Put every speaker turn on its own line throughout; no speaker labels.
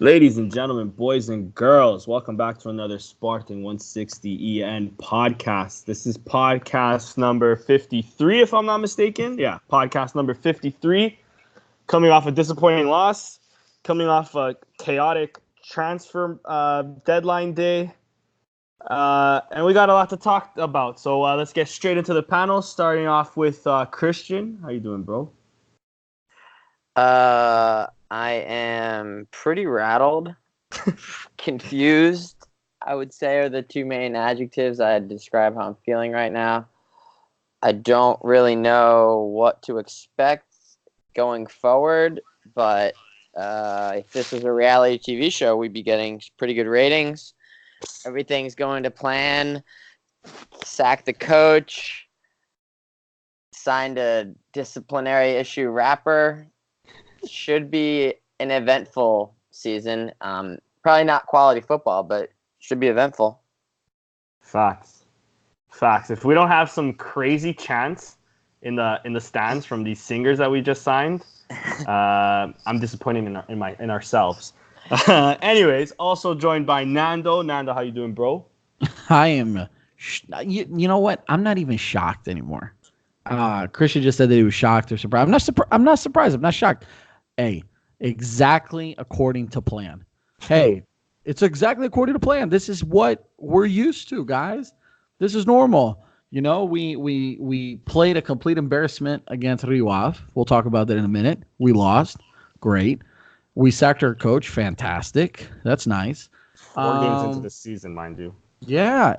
Ladies and gentlemen, boys and girls, welcome back to another Sporting160EN podcast. This is podcast number 53, if I'm not mistaken. Yeah, podcast number 53. Coming off a disappointing loss, coming off a chaotic transfer deadline day. And we got a lot to talk about. So let's get straight into the panel, starting off with Christian. How you doing, bro?
I am pretty rattled, confused, I would say, are the two main adjectives I'd describe how I'm feeling right now. I don't really know what to expect going forward, but if this was a reality TV show, we'd be getting pretty good ratings. Everything's going to plan. Sack the coach. Signed a disciplinary issue rapper. Should be an eventful season. Probably not quality football, but should be eventful.
Facts. If we don't have some crazy chants in the stands from these singers that we just signed, I'm disappointed in ourselves. Anyways, also joined by Nando. Nando, how you doing, bro?
I am. You know what? I'm not even shocked anymore. Christian just said that he was shocked or surprised. I'm not surprised. I'm not shocked. Hey, exactly according to plan. Hey, it's exactly according to plan. This is what we're used to, guys. This is normal. You know, we played a complete embarrassment against Rio Ave. We'll talk about that in a minute. We lost. Great. We sacked our coach. Fantastic. That's nice.
4 games into the season, mind you.
Yeah,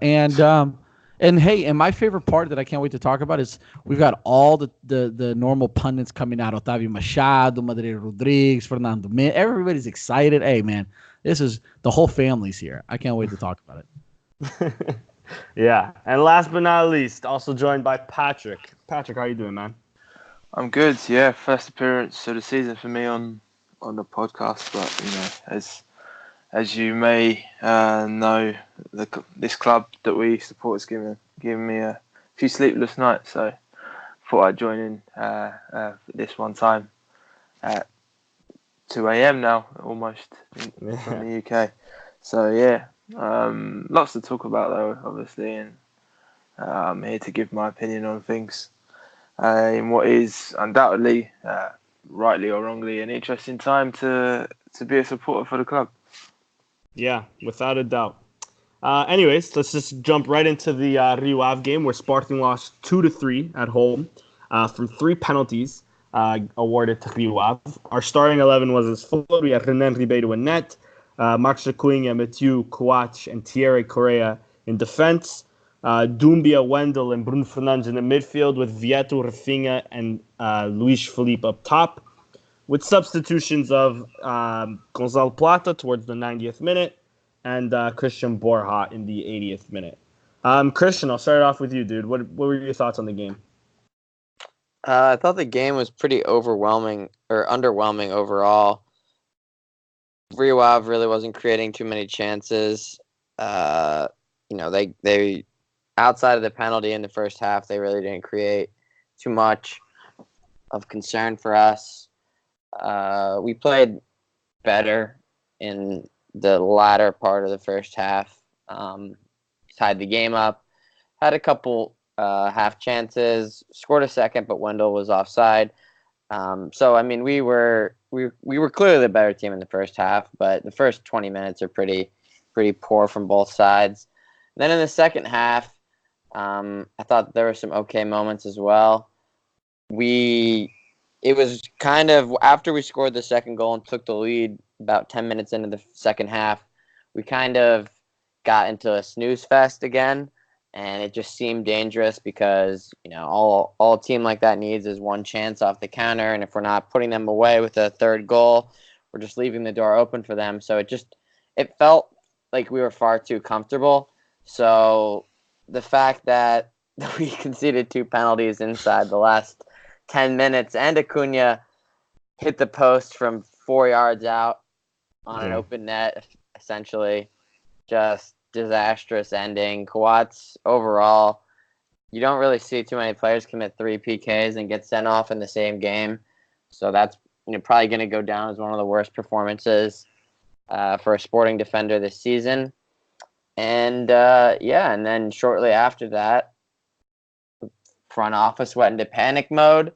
and hey, and my favorite part that I can't wait to talk about is we've got all the normal pundits coming out. Otavio Machado, Madre Rodriguez, Fernando Min. Everybody's excited. Hey, man, this is the whole family's here. I can't wait to talk about it.
Yeah, and last but not least, also joined by Patrick. Patrick, how you doing, man?
I'm good. Yeah, first appearance of the season for me on the podcast. But as you may know, this club that we support has given me a few sleepless nights. So thought I'd join in this one time at 2 a.m. now, almost from the UK. So yeah, lots to talk about though, obviously, and I'm here to give my opinion on things in what is undoubtedly, rightly or wrongly, an interesting time to be a supporter for the club.
Yeah, without a doubt. Anyways, let's just jump right into the Rio Ave game where Sporting lost 2-3 at home from 3 penalties awarded to Rio Ave. Our starting 11 was as follows. We had Renan Ribeiro in net, Marcos Cunha, Mathieu, Coates, and Thierry Correa in defense. Doumbia, Wendell, and Bruno Fernandes in the midfield with Vieto, Rafinha, and Luis Felipe up top. With substitutions of Gonzalo Plata towards the 90th minute and Christian Borja in the 80th minute. Christian, I'll start off with you, dude. What were your thoughts on the game?
I thought the game was pretty overwhelming or underwhelming overall. Rio Ave really wasn't creating too many chances. They outside of the penalty in the first half, they really didn't create too much of concern for us. We played better in the latter part of the first half. Tied the game up. Had a couple half chances. Scored a second, but Wendell was offside. So I mean, we were clearly the better team in the first half, but the first 20 minutes are pretty poor from both sides. And then in the second half, I thought there were some okay moments as well. It was kind of after we scored the second goal and took the lead about 10 minutes into the second half, we kind of got into a snooze fest again, and it just seemed dangerous because, all a team like that needs is one chance off the counter, and if we're not putting them away with a third goal, we're just leaving the door open for them. So it felt like we were far too comfortable. So the fact that we conceded 2 penalties inside the last 10 minutes, and Acuna hit the post from 4 yards out on an open net, essentially. Just disastrous ending. Coates, overall, you don't really see too many players commit 3 PKs and get sent off in the same game. So that's probably going to go down as one of the worst performances for a Sporting defender this season. And and then shortly after that, front office went into panic mode.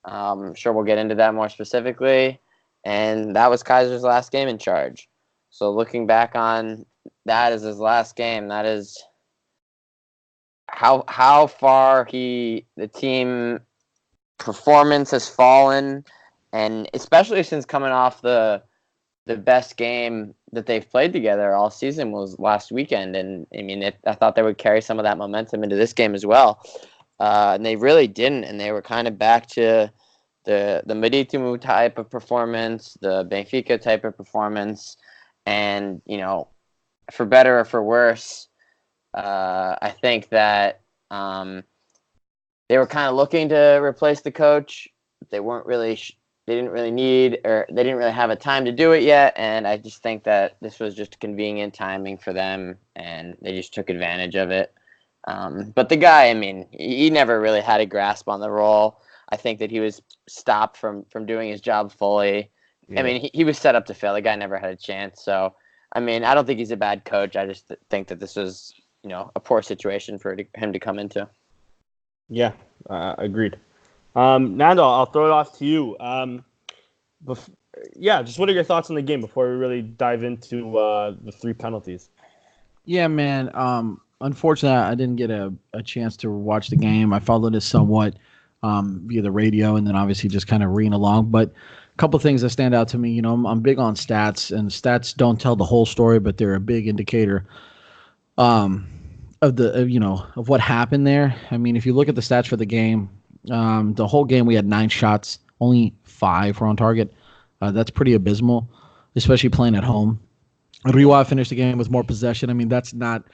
I'm sure we'll get into that more specifically. And that was Keizer's last game in charge. So looking back on that as his last game, that is how far the team performance has fallen, and especially since coming off the best game that they've played together all season was last weekend. And I mean, I thought they would carry some of that momentum into this game as well. And they really didn't, and they were kind of back to the Marítimo type of performance, the Benfica type of performance, and for better or for worse, I think that they were kind of looking to replace the coach. They weren't really. They didn't really need, or they didn't really have a time to do it yet. And I just think that this was just convenient timing for them, and they just took advantage of it. But the guy, I mean, he never really had a grasp on the role. I think that he was stopped from doing his job fully. Yeah. I mean, he was set up to fail. The guy never had a chance. So, I mean, I don't think he's a bad coach. I just think that this was, a poor situation for him to come into.
Yeah, agreed. Nando, I'll throw it off to you. Just what are your thoughts on the game before we really dive into the 3 penalties?
Yeah, man. Unfortunately, I didn't get a chance to watch the game. I followed it somewhat via the radio, and then obviously just kind of reading along. But a couple things that stand out to me. I'm big on stats, and stats don't tell the whole story, but they're a big indicator of what happened there. I mean, if you look at the stats for the game, the whole game we had 9 shots, only 5 were on target. That's pretty abysmal, especially playing at home. Rio Ave finished the game with more possession. I mean, that's not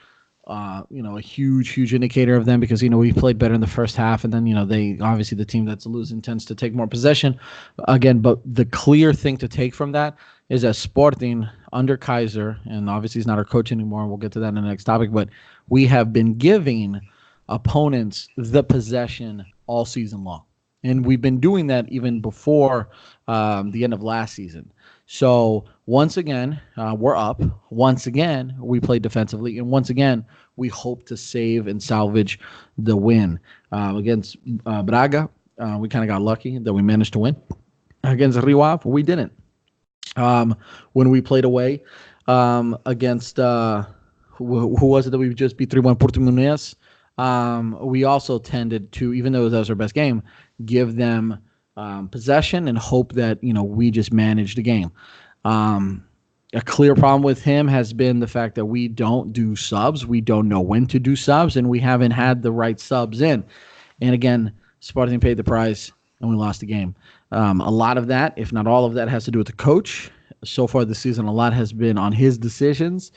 a huge indicator of them, because we played better in the first half, and then they obviously, the team that's losing tends to take more possession again. But the clear thing to take from that is that Sporting under Keizer, and obviously he's not our coach anymore, and we'll get to that in the next topic, but we have been giving opponents the possession all season long. And we've been doing that even before the end of last season. So once again, we're up. Once again, we play defensively. And once again, we hope to save and salvage the win. Against Braga, we kind of got lucky that we managed to win. Against Rio Ave, we didn't. When we played away against, who was it that we just beat 3-1, Portuguese? We also tended to, even though that was our best game, give them possession and hope that we just manage the game. A clear problem with him has been the fact that we don't do subs. We don't know when to do subs, and we haven't had the right subs in. And again, Sporting paid the price, and we lost the game. A lot of that, if not all of that, has to do with the coach. So far this season, a lot has been on his decisions.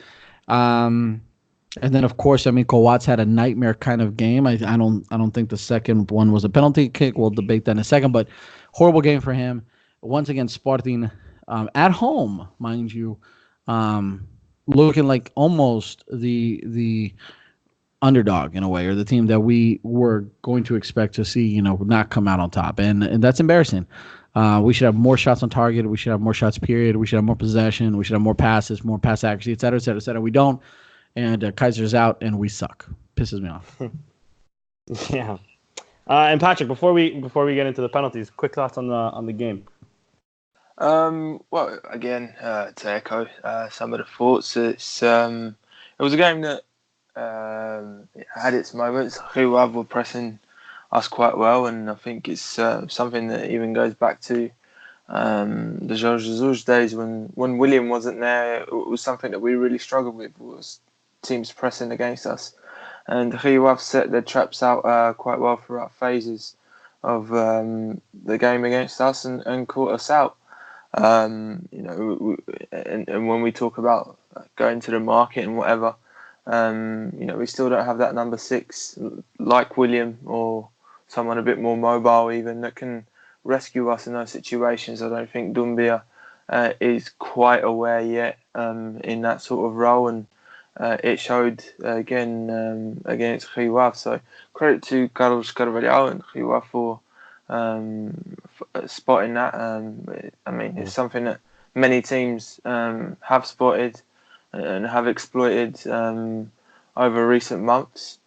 And then, of course, I mean, Kowats had a nightmare kind of game. I don't think the second one was a penalty kick. We'll debate that in a second. But horrible game for him. Once again, Sporting at home, mind you, looking like almost the underdog in a way, or the team that we were going to expect to see, not come out on top. And that's embarrassing. We should have more shots on target. We should have more shots, period. We should have more possession. We should have more passes, more pass accuracy, et cetera, et cetera, et cetera. We don't. And Keizer's out, and we suck. Pisses me off.
Yeah. And Patrick, before we get into the penalties, quick thoughts on the game.
Well, again, to echo some of the thoughts, it was a game that had its moments. Rio Ave were pressing us quite well, and I think it's something that even goes back to the Jorge Jesus days when William wasn't there. It was something that we really struggled with, was teams pressing against us, and Rio Ave set their traps out quite well throughout phases of the game against us, and caught us out. And when we talk about going to the market and whatever, we still don't have that number 6 like William, or someone a bit more mobile even, that can rescue us in those situations. I don't think Dumbia is quite aware yet in that sort of role, and it showed again against Rio Ave. So credit to Carlos Carvalhal and Rio Ave for spotting that. I mean, it's something that many teams have spotted and have exploited over recent months.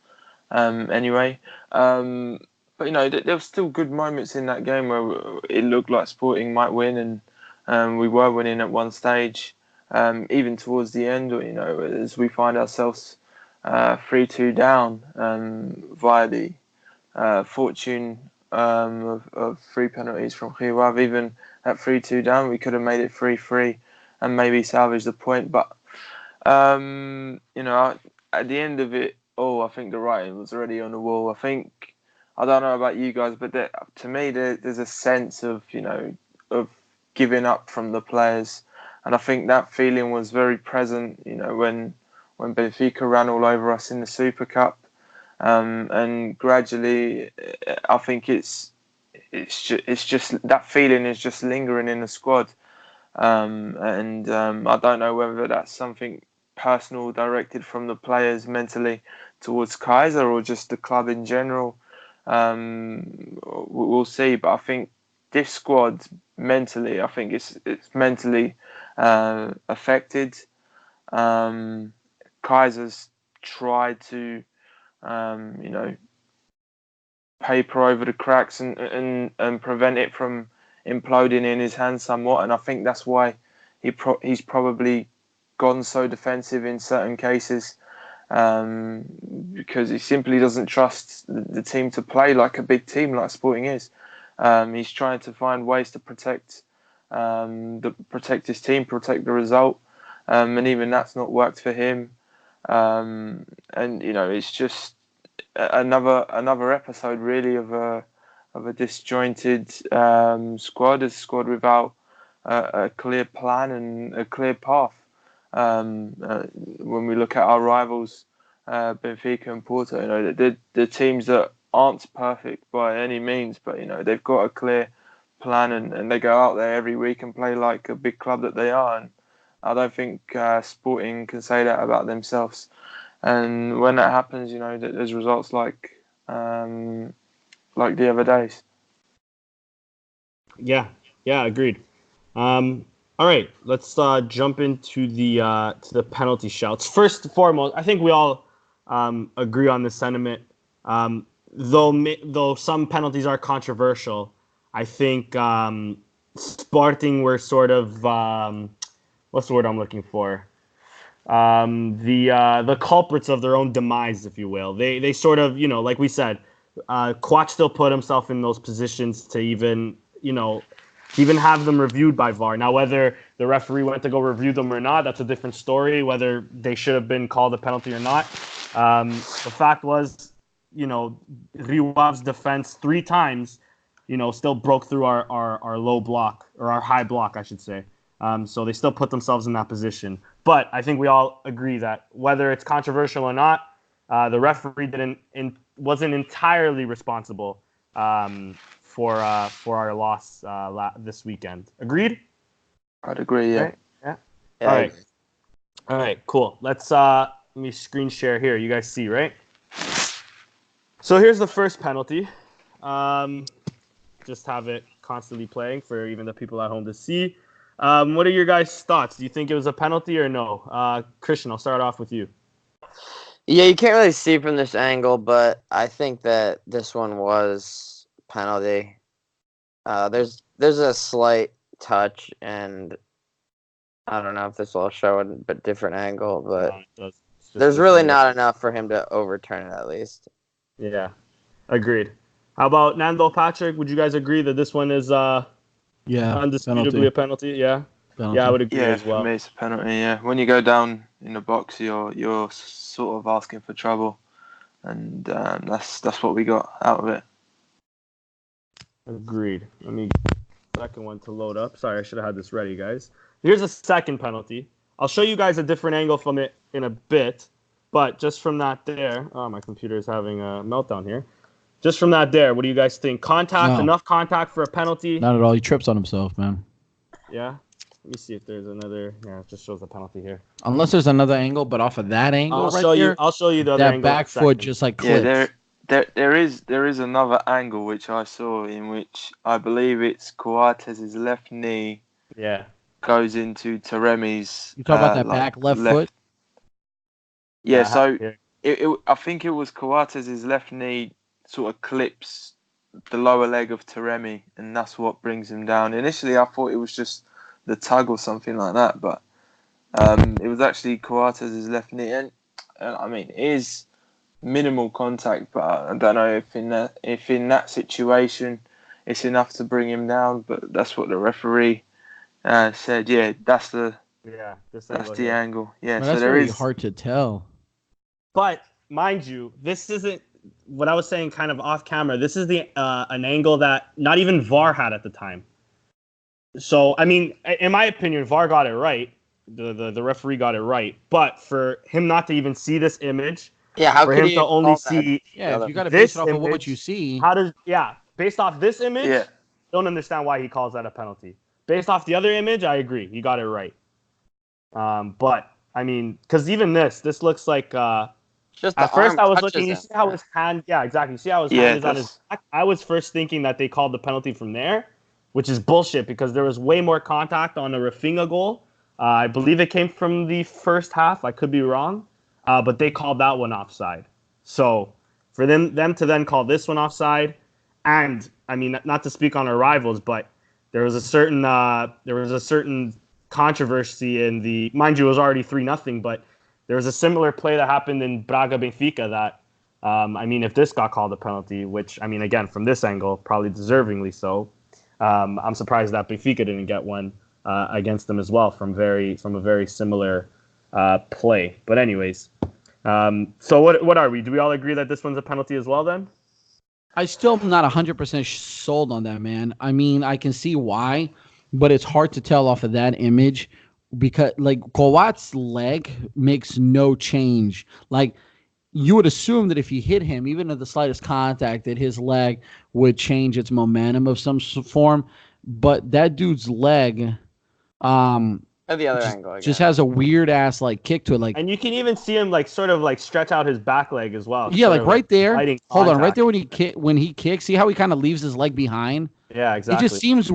Anyway, but there were still good moments in that game where it looked like Sporting might win, and we were winning at one stage, even towards the end. As we find ourselves 3-2 down via the fortune of 3 penalties from Rio Ave. Even at 3-2 down, we could have made it 3-3 and maybe salvaged the point. But at the end of it all, I think the writing was already on the wall. I don't know about you guys, but to me, there's a sense of of giving up from the players, and I think that feeling was very present. When Benfica ran all over us in the Super Cup. And gradually, I think it's just that feeling is just lingering in the squad, and I don't know whether that's something personal directed from the players mentally towards Keizer or just the club in general. We'll see, but I think this squad mentally, I think it's mentally affected. Kaiser's tried to paper over the cracks and prevent it from imploding in his hands somewhat, and I think that's why he's probably gone so defensive in certain cases, because he simply doesn't trust the team to play like a big team like Sporting is. He's trying to find ways to protect his team, protect the result, and even that's not worked for him. And it's just another episode really of a disjointed squad, a squad without a clear plan and a clear path. When we look at our rivals, Benfica and Porto, the teams that aren't perfect by any means, but they've got a clear plan and they go out there every week and play like a big club that they are. And I don't think Sporting can say that about themselves. And when that happens, there's results like the other days.
Yeah, agreed. All right, let's jump into the penalty shouts. First and foremost, I think we all agree on the sentiment. Though some penalties are controversial, I think Sporting were sort of what's the word I'm looking for? The culprits of their own demise, if you will. They sort of, like we said, Quach still put himself in those positions to even have them reviewed by VAR. Now, whether the referee went to go review them or not, that's a different story, whether they should have been called a penalty or not. The fact was, Rio Ave's defense 3 times, still broke through our low block, or our high block, I should say. So they still put themselves in that position. But I think we all agree that whether it's controversial or not, the referee wasn't entirely responsible for our loss this weekend. Agreed?
I'd agree, yeah.
Right? Yeah. All right, cool. Let me screen share here. You guys see, right? So here's the first penalty. Just have it constantly playing for even the people at home to see. What are your guys' thoughts? Do you think it was a penalty or no? Christian, I'll start off with you.
Yeah, you can't really see from this angle, but I think that this one was penalty. There's a slight touch, and I don't know if this will show a different angle, but there's really not enough for him to overturn it, at least.
Yeah, agreed. How about Nando, Patrick? Would you guys agree that this one is undisputably a penalty? Yeah. Penalty. Yeah, I would agree as well.
For me, it's a penalty. Yeah, when you go down in the box, you're sort of asking for trouble, and that's what we got out of it.
Agreed. Let me get the second one to load up. Sorry, I should have had this ready, guys. Here's a second penalty. I'll show you guys a different angle from it in a bit, but just from that there, my computer is having a meltdown here. Just from that there, what do you guys think? Enough contact for a penalty?
Not at all. He trips on himself, man.
Yeah? Let me see if there's another. Yeah, it just shows the penalty here.
Unless there's another angle, but off of that angle
I'll show you the other angle.
That back foot just like clips.
Yeah, there is another angle which I saw in which I believe it's Coates's left knee.
Yeah.
goes into Taremi's.
You talk about that back left foot?
Yeah, so I think it was Coates' left knee sort of clips the lower leg of Taremi, and that's what brings him down. Initially, I thought it was just the tug or something like that, but it was actually Coates' left knee. And I mean, it is minimal contact, but I don't know if in that situation it's enough to bring him down. But that's what the referee said. Yeah, that's the angle. Yeah,
Well,
so
that's
there
very
is
hard to tell.
But mind you, this isn't what I was saying kind of off camera. This is an angle that not even VAR had at the time. So, I mean, in my opinion, VAR got it right. The referee got it right. But for him not to even see this image,
how
for
could
him
he
to only see
if you got to
this
base it off
image,
of what you see.
Based off this image,
Yeah.
don't understand why he calls that a penalty. Based off the other image, I agree. He got it right. But, I mean, because even this looks like...
just
at first, I was looking. You see how his hand? Yeah, exactly. You see how his hand is on his back. I was first thinking that they called the penalty from there, which is bullshit because there was way more contact on the Rafinha goal. I believe it came from the first half. I could be wrong, but they called that one offside. So for them to then call this one offside, and I mean, not to speak on our rivals, but there was a certain controversy in the. Mind you, it was already 3-0, but. There was a similar play that happened in Braga Benfica that, I mean, if this got called a penalty, which, I mean, again, from this angle, probably deservingly so, I'm surprised that Benfica didn't get one against them as well from a very similar play. But anyways, so what are we? Do we all agree that this one's a penalty as well then?
I still am not 100% sold on that, man. I mean, I can see why, but it's hard to tell off of that image. Because like Coates' leg makes no change. Like you would assume that if you hit him, even at the slightest contact, that his leg would change its momentum of some form. But that dude's leg,
the other angle again.
just has a weird ass like kick to it. Like,
and you can even see him like sort of like stretch out his back leg as well.
Yeah, like right there. Hold on, right there when he kicks. See how he kind of leaves his leg behind?
Yeah, exactly.
It just seems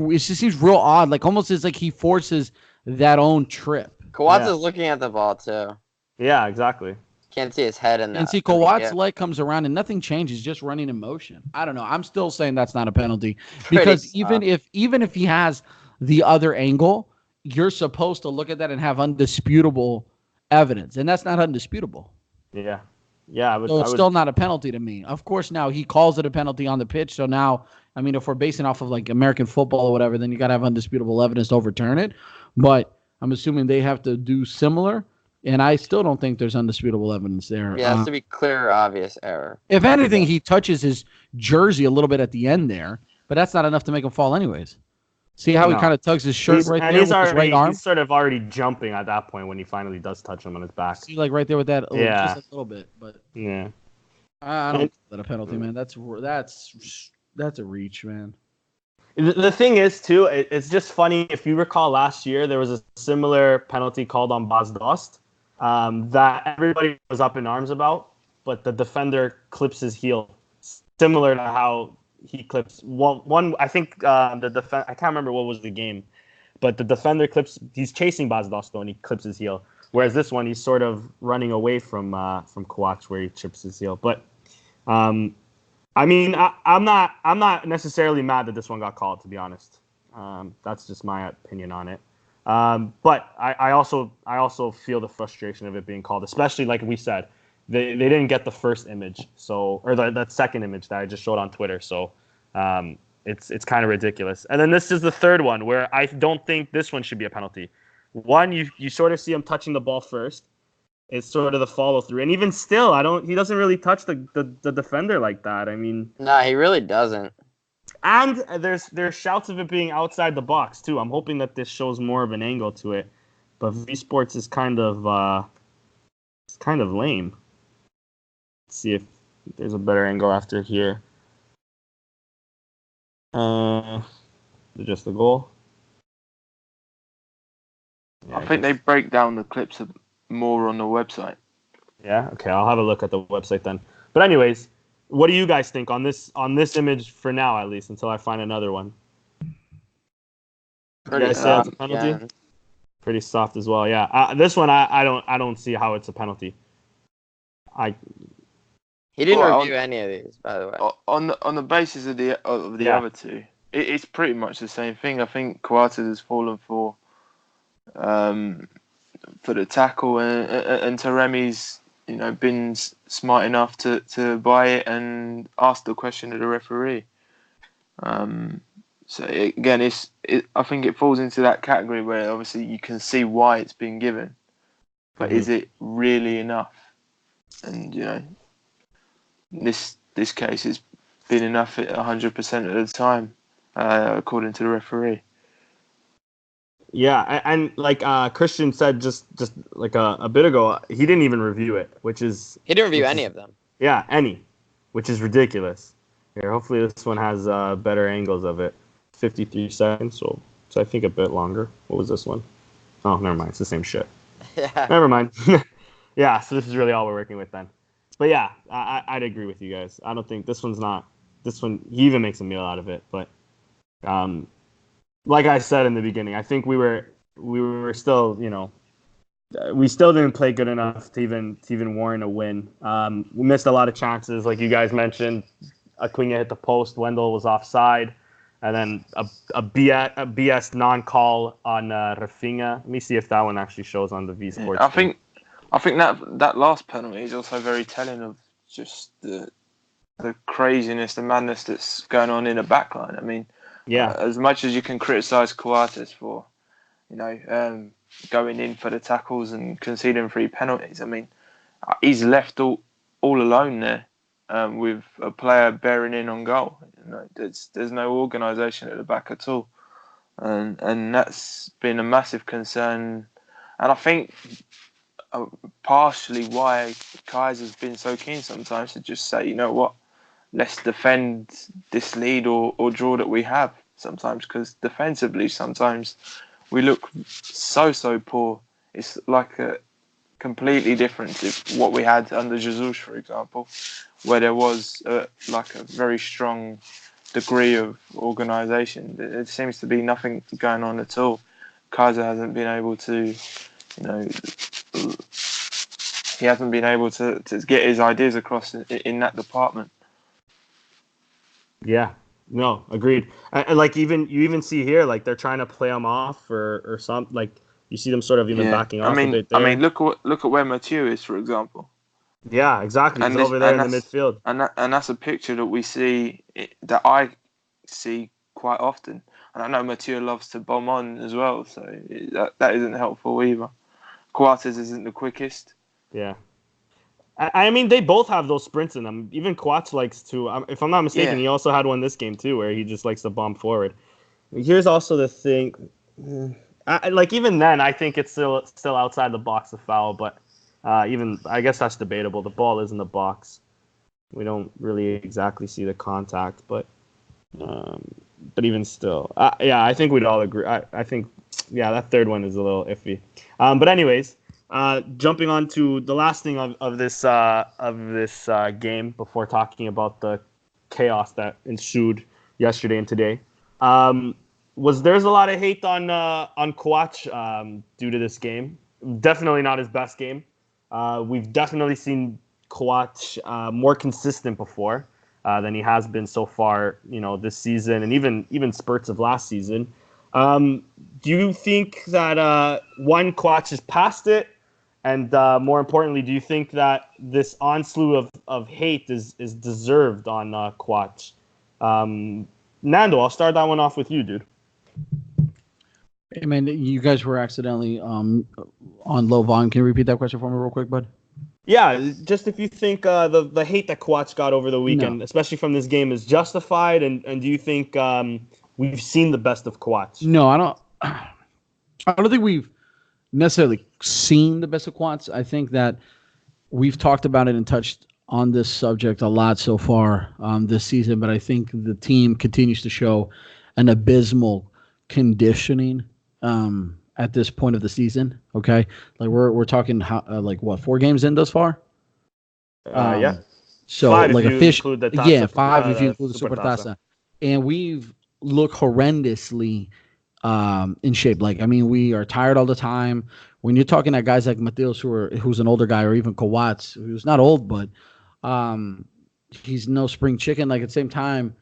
real odd. Like almost as like he forces that own trip.
Coates is looking at the ball too.
Yeah, exactly.
Can't see his head in that.
And see, Coates' leg comes around and nothing changes, just running in motion. I don't know. I'm still saying that's not a penalty because even if he has the other angle, you're supposed to look at that and have undisputable evidence, and that's not undisputable.
Yeah.
It's still not a penalty to me. Of course, now he calls it a penalty on the pitch. So now, I mean, if we're basing off of like American football or whatever, then you got to have undisputable evidence to overturn it. But I'm assuming they have to do similar, and I still don't think there's undisputable evidence there.
Yeah, it has to be clear, obvious error.
If anything, he touches his jersey a little bit at the end there, but that's not enough to make him fall anyways. See how he kind of tugs his shirt there with his right arm?
He's sort of already jumping at that point when he finally does touch him on his back.
See, like right there with that, just a little bit. But
yeah,
I don't think that's a penalty, man. That's a reach, man.
The thing is, too, it's just funny. If you recall last year, there was a similar penalty called on Bas Dost that everybody was up in arms about, but the defender clips his heel, similar to how he clips one. I think I can't remember what was the game, but the defender he's chasing Bas Dost and he clips his heel. Whereas this one, he's sort of running away from Coates where he chips his heel. But I mean, I'm not necessarily mad that this one got called, to be honest. That's just my opinion on it. But I also feel the frustration of it being called, especially like we said, they didn't get the first image, or that second image that I just showed on Twitter. So it's kind of ridiculous. And then this is the third one where I don't think this one should be a penalty. One, you sort of see him touching the ball first. It's sort of the follow through, and even still, he doesn't really touch the defender like that. I mean,
no, he really doesn't.
And there's shouts of it being outside the box too. I'm hoping that this shows more of an angle to it, but V Sports is kind of lame. Let's see if there's a better angle after here. Just the goal.
Yeah, I think they break down the clips more on the website.
Yeah, okay, I'll have a look at the website then. But anyways, what do you guys think on this image for now, at least, until I find another one?
Pretty
you guys say it's a penalty?
Yeah.
Pretty soft as well. Yeah. This one I don't see how it's a penalty.
He didn't review any of these, by the way.
On the basis of the other two, it's pretty much the same thing. I think Coates has fallen for the tackle, and Taremi's been smart enough to buy it and ask the question of the referee. So again, I think it falls into that category where obviously you can see why it's been given, but is it really enough? And this case has been enough at 100% of the time, according to the referee.
Yeah, and like Christian said just like a bit ago, he didn't even review it,
he didn't review any of them.
Yeah, any, which is ridiculous. Here, hopefully this one has better angles of it. 53 seconds, so I think a bit longer. What was this one? Oh, never mind. It's the same shit.
Yeah.
Never mind. Yeah, so this is really all we're working with then. But yeah, I'd agree with you guys. I don't think this one's not. This one, he even makes a meal out of it. But like I said in the beginning, I think we were still, we still didn't play good enough to even warrant a win. We missed a lot of chances, like you guys mentioned. Acuna hit the post. Wendell was offside. And then a BS non-call on Rafinha. Let me see if that one actually shows on the V Sports.
Yeah, I think that last penalty is also very telling of just the craziness, the madness that's going on in the backline. I mean, as much as you can criticise Coates for, going in for the tackles and conceding 3 penalties, I mean, he's left all alone there. With a player bearing in on goal, there's no organisation at the back at all, and that's been a massive concern. And I think partially why Keizer's been so keen sometimes to just say, you know what, let's defend this lead or draw that we have sometimes, because defensively sometimes we look so poor. It's like a completely different to what we had under Jesus, for example, where there was like a very strong degree of organisation. There seems to be nothing going on at all. Keizer hasn't been able to, he hasn't been able to get his ideas across in that department.
Yeah, no, agreed. And like you even see here, like they're trying to play him off or something. Like you see them sort of even backing off a bit there.
I mean, look at where Mathieu is, for example.
Yeah, exactly. He's over there in the midfield.
And that's a picture that we see, that I see quite often. And I know Mathieu loves to bomb on as well, so that isn't helpful either. Coates isn't the quickest.
Yeah. I mean, they both have those sprints in them. Even Coates likes to, if I'm not mistaken, he also had one this game too, where he just likes to bomb forward. Here's also the thing. Like even then, I think it's still outside the box of foul, but even I guess that's debatable. The ball is in the box. We don't really exactly see the contact, but even still, I think we'd all agree. I think that third one is a little iffy. But anyways, jumping on to the last thing of this game before talking about the chaos that ensued yesterday and today. There's a lot of hate on Coates due to this game. Definitely not his best game. We've definitely seen Coates more consistent before than he has been so far, this season and even spurts of last season. Do you think that Coates is past it, and more importantly, do you think that this onslaught of hate is deserved on Coates? Nando, I'll start that one off with you, dude.
Hey, man, you guys were accidentally on low volume. Can you repeat that question for me real quick, bud?
Yeah, just if you think the hate that Coates got over the weekend, especially from this game, is justified, and do you think we've seen the best of Coates?
No, I don't think we've necessarily seen the best of Coates. I think that we've talked about it and touched on this subject a lot so far this season, but I think the team continues to show an abysmal conditioning at this point of the season. Okay, like we're talking 4 games in thus far.
Yeah.
So
5
like
if you include the Taza,
5 if you include the Supertaza, and we've looked horrendously in shape. Like, I mean, we are tired all the time. When you're talking at guys like Mateus, who's an older guy, or even Kowats, who's not old, but he's no spring chicken. Like, at the same time,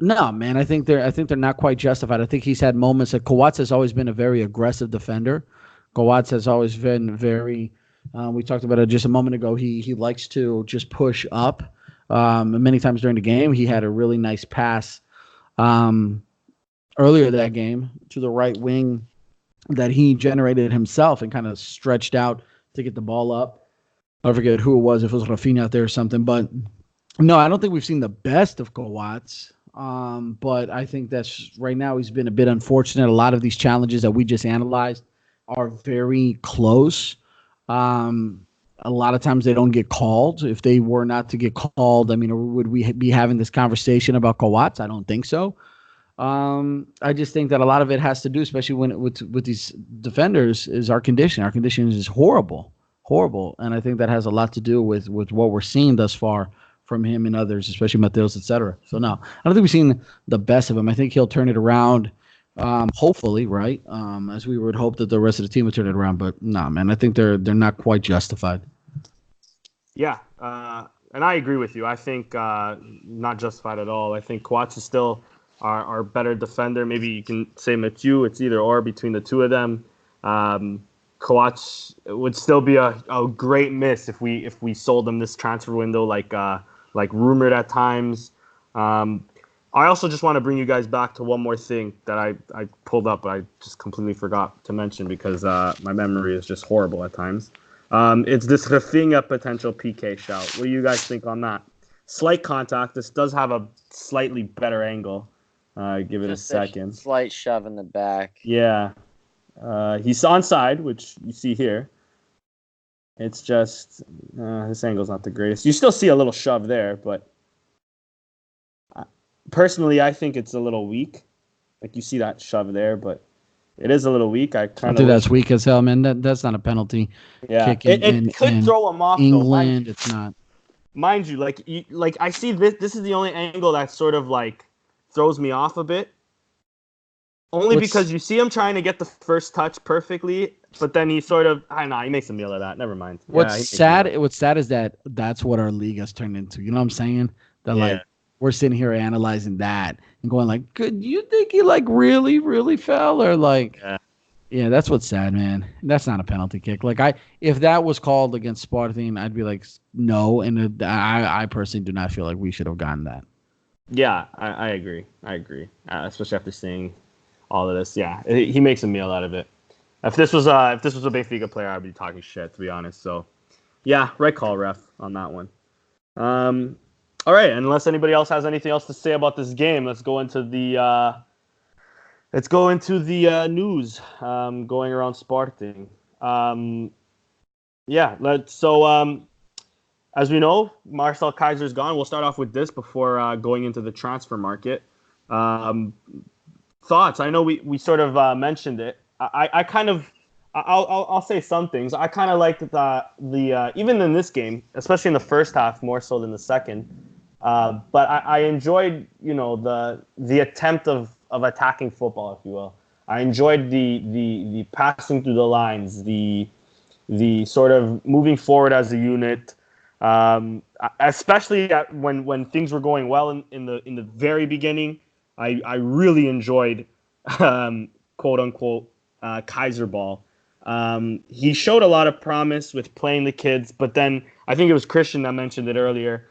no, man. I think they're not quite justified. I think he's had moments that Kowats has always been a very aggressive defender. Kowats has always been very. We talked about it just a moment ago. He likes to just push up. Many times during the game, he had a really nice pass earlier that game to the right wing that he generated himself and kind of stretched out to get the ball up. I forget who it was, if it was Rafinha out there or something. But no, I don't think we've seen the best of Kowats. But I think that's right now he's been a bit unfortunate. A lot of these challenges that we just analyzed are very close. A lot of times they don't get called. If they were not to get called, I mean, would we be having this conversation about Kowats? I don't think so. I just think that a lot of it has to do, especially with these defenders, is our condition. Our condition is horrible, and I think that has a lot to do with what we're seeing thus far from him and others, especially Mateus, etc. So no, I don't think we've seen the best of him. I think he'll turn it around, hopefully, right? As we would hope that the rest of the team would turn it around. But no, man, I think they're not quite justified.
Yeah, and I agree with you. I think not justified at all. I think Kowats is still our better defender. Maybe you can say Mathieu. It's either or between the two of them. Kowats would still be a great miss if we sold him this transfer window, like rumored at times. I also just want to bring you guys back to one more thing that I pulled up, but I just completely forgot to mention because my memory is just horrible at times. It's this Rafinha potential PK shout. What do you guys think on that? Slight contact. This does have a slightly better angle. Give it just a second.
Slight shove in the back.
Yeah. He's onside, which you see here. It's just this angle's not the greatest. You still see a little shove there, but personally, I think it's a little weak. Like, you see that shove there, but it is a little weak. I think
that's weak as hell, man. That's not a penalty.
Yeah, it could throw him off.
England, it's not.
Mind you, like I see this. This is the only angle that sort of like throws me off a bit. Only because you see him trying to get the first touch perfectly, but then he sort of, I don't know, he makes a meal of that. Never mind.
What's sad is that that's what our league has turned into. You know what I'm saying? That like we're sitting here analyzing that and going like, could you think he like really, really fell? Or like, yeah, that's what's sad, man. That's not a penalty kick. Like if that was called against Sporting, I'd be like, no. And I personally do not feel like we should have gotten that.
Yeah, I agree. Especially after seeing all of this. Yeah, he makes a meal out of it. If this was a Benfica player, I'd be talking shit, to be honest. So, yeah, right call, ref, on that one. All right, unless anybody else has anything else to say about this game, let's go into the news going around Sporting. As we know, Marcel Keizer's gone. We'll start off with this before going into the transfer market. Thoughts? I know we sort of mentioned it. I'll say some things. I kind of liked the even in this game, especially in the first half, more so than the second. But I enjoyed, the attempt of attacking football, if you will. I enjoyed the passing through the lines, the sort of moving forward as a unit, especially when things were going well in the very beginning. I really enjoyed, quote unquote, Keizer ball. He showed a lot of promise with playing the kids, but then I think it was Christian that mentioned it earlier.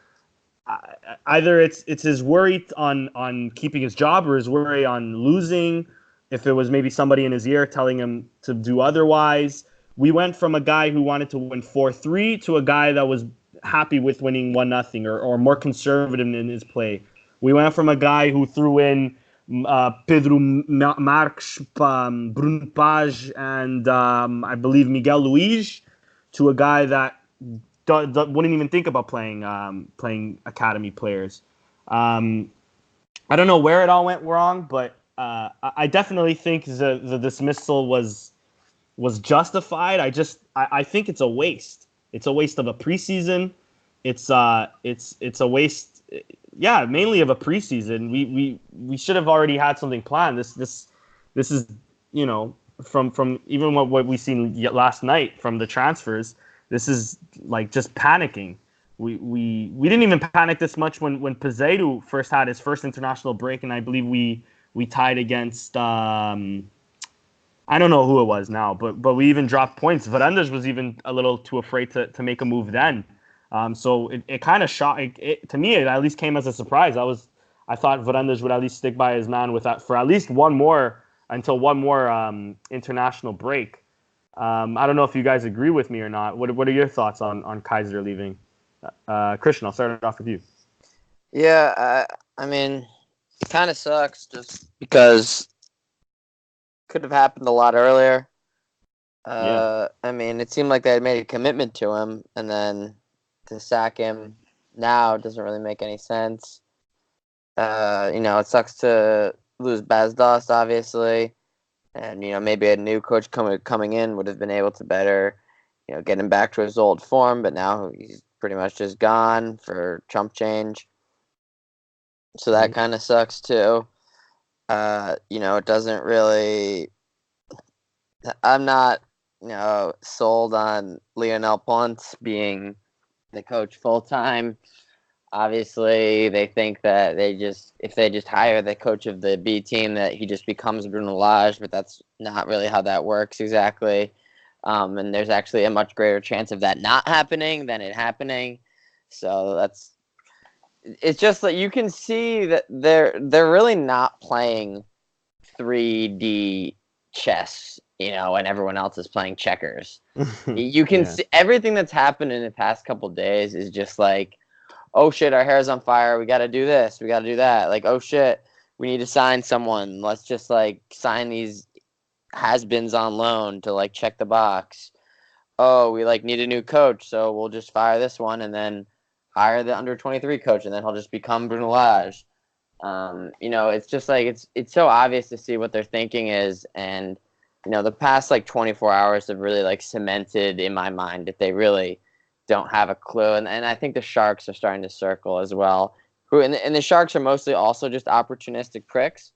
Either it's his worry on keeping his job or his worry on losing. If it was maybe somebody in his ear telling him to do otherwise. We went from a guy who wanted to win 4-3 to a guy that was happy with winning 1-0 or more conservative in his play. We went from a guy who threw in Pedro Marques, Bruno Page, and I believe Miguel Luiz to a guy that wouldn't even think about playing academy players. I don't know where it all went wrong, but I definitely think the dismissal was justified. I think it's a waste. It's a waste of a preseason. It's a waste. yeah, mainly of a preseason. We should have already had something planned. This is, you know, from even what we seen last night from the transfers. This is like just panicking. We didn't even panic this much when Pizarro first had his first international break, and I believe we tied against I don't know who it was now, but we even dropped points. Varandas was even a little too afraid to make a move then. So it kind of shocked. To me, it at least came as a surprise. I thought Varandas would at least stick by his man with that for at least one more international break. I don't know if you guys agree with me or not. What are your thoughts on Keizer leaving? Christian, I'll start it off with you.
Yeah, I mean, it kind of sucks just because could have happened a lot earlier. I mean, it seemed like they had made a commitment to him, and then to sack him now doesn't really make any sense. It sucks to lose Bazdos, obviously, and maybe a new coach coming in would have been able to better, get him back to his old form. But now he's pretty much just gone for chump change, so that kind of sucks too. It doesn't really. I'm not, sold on Lionel Ponce being the coach full time. Obviously, they think that if they just hire the coach of the B team, that he just becomes Bruno Lage, but that's not really how that works exactly. And there's actually a much greater chance of that not happening than it happening. So it's just that you can see that they're really not playing 3D chess, and everyone else is playing checkers. You can see everything that's happened in the past couple of days is just like, oh shit, our hair's on fire. We got to do this. We got to do that. Like, oh shit, we need to sign someone. Let's just like sign these has-beens on loan to like check the box. Oh, we like need a new coach, so we'll just fire this one and then hire the under-23 coach, and then he'll just become Bruno Lage. It's just like it's so obvious to see what their thinking is, and the past like 24 hours have really like cemented in my mind that they really don't have a clue, and I think the Sharks are starting to circle as well. And the Sharks are mostly also just opportunistic pricks,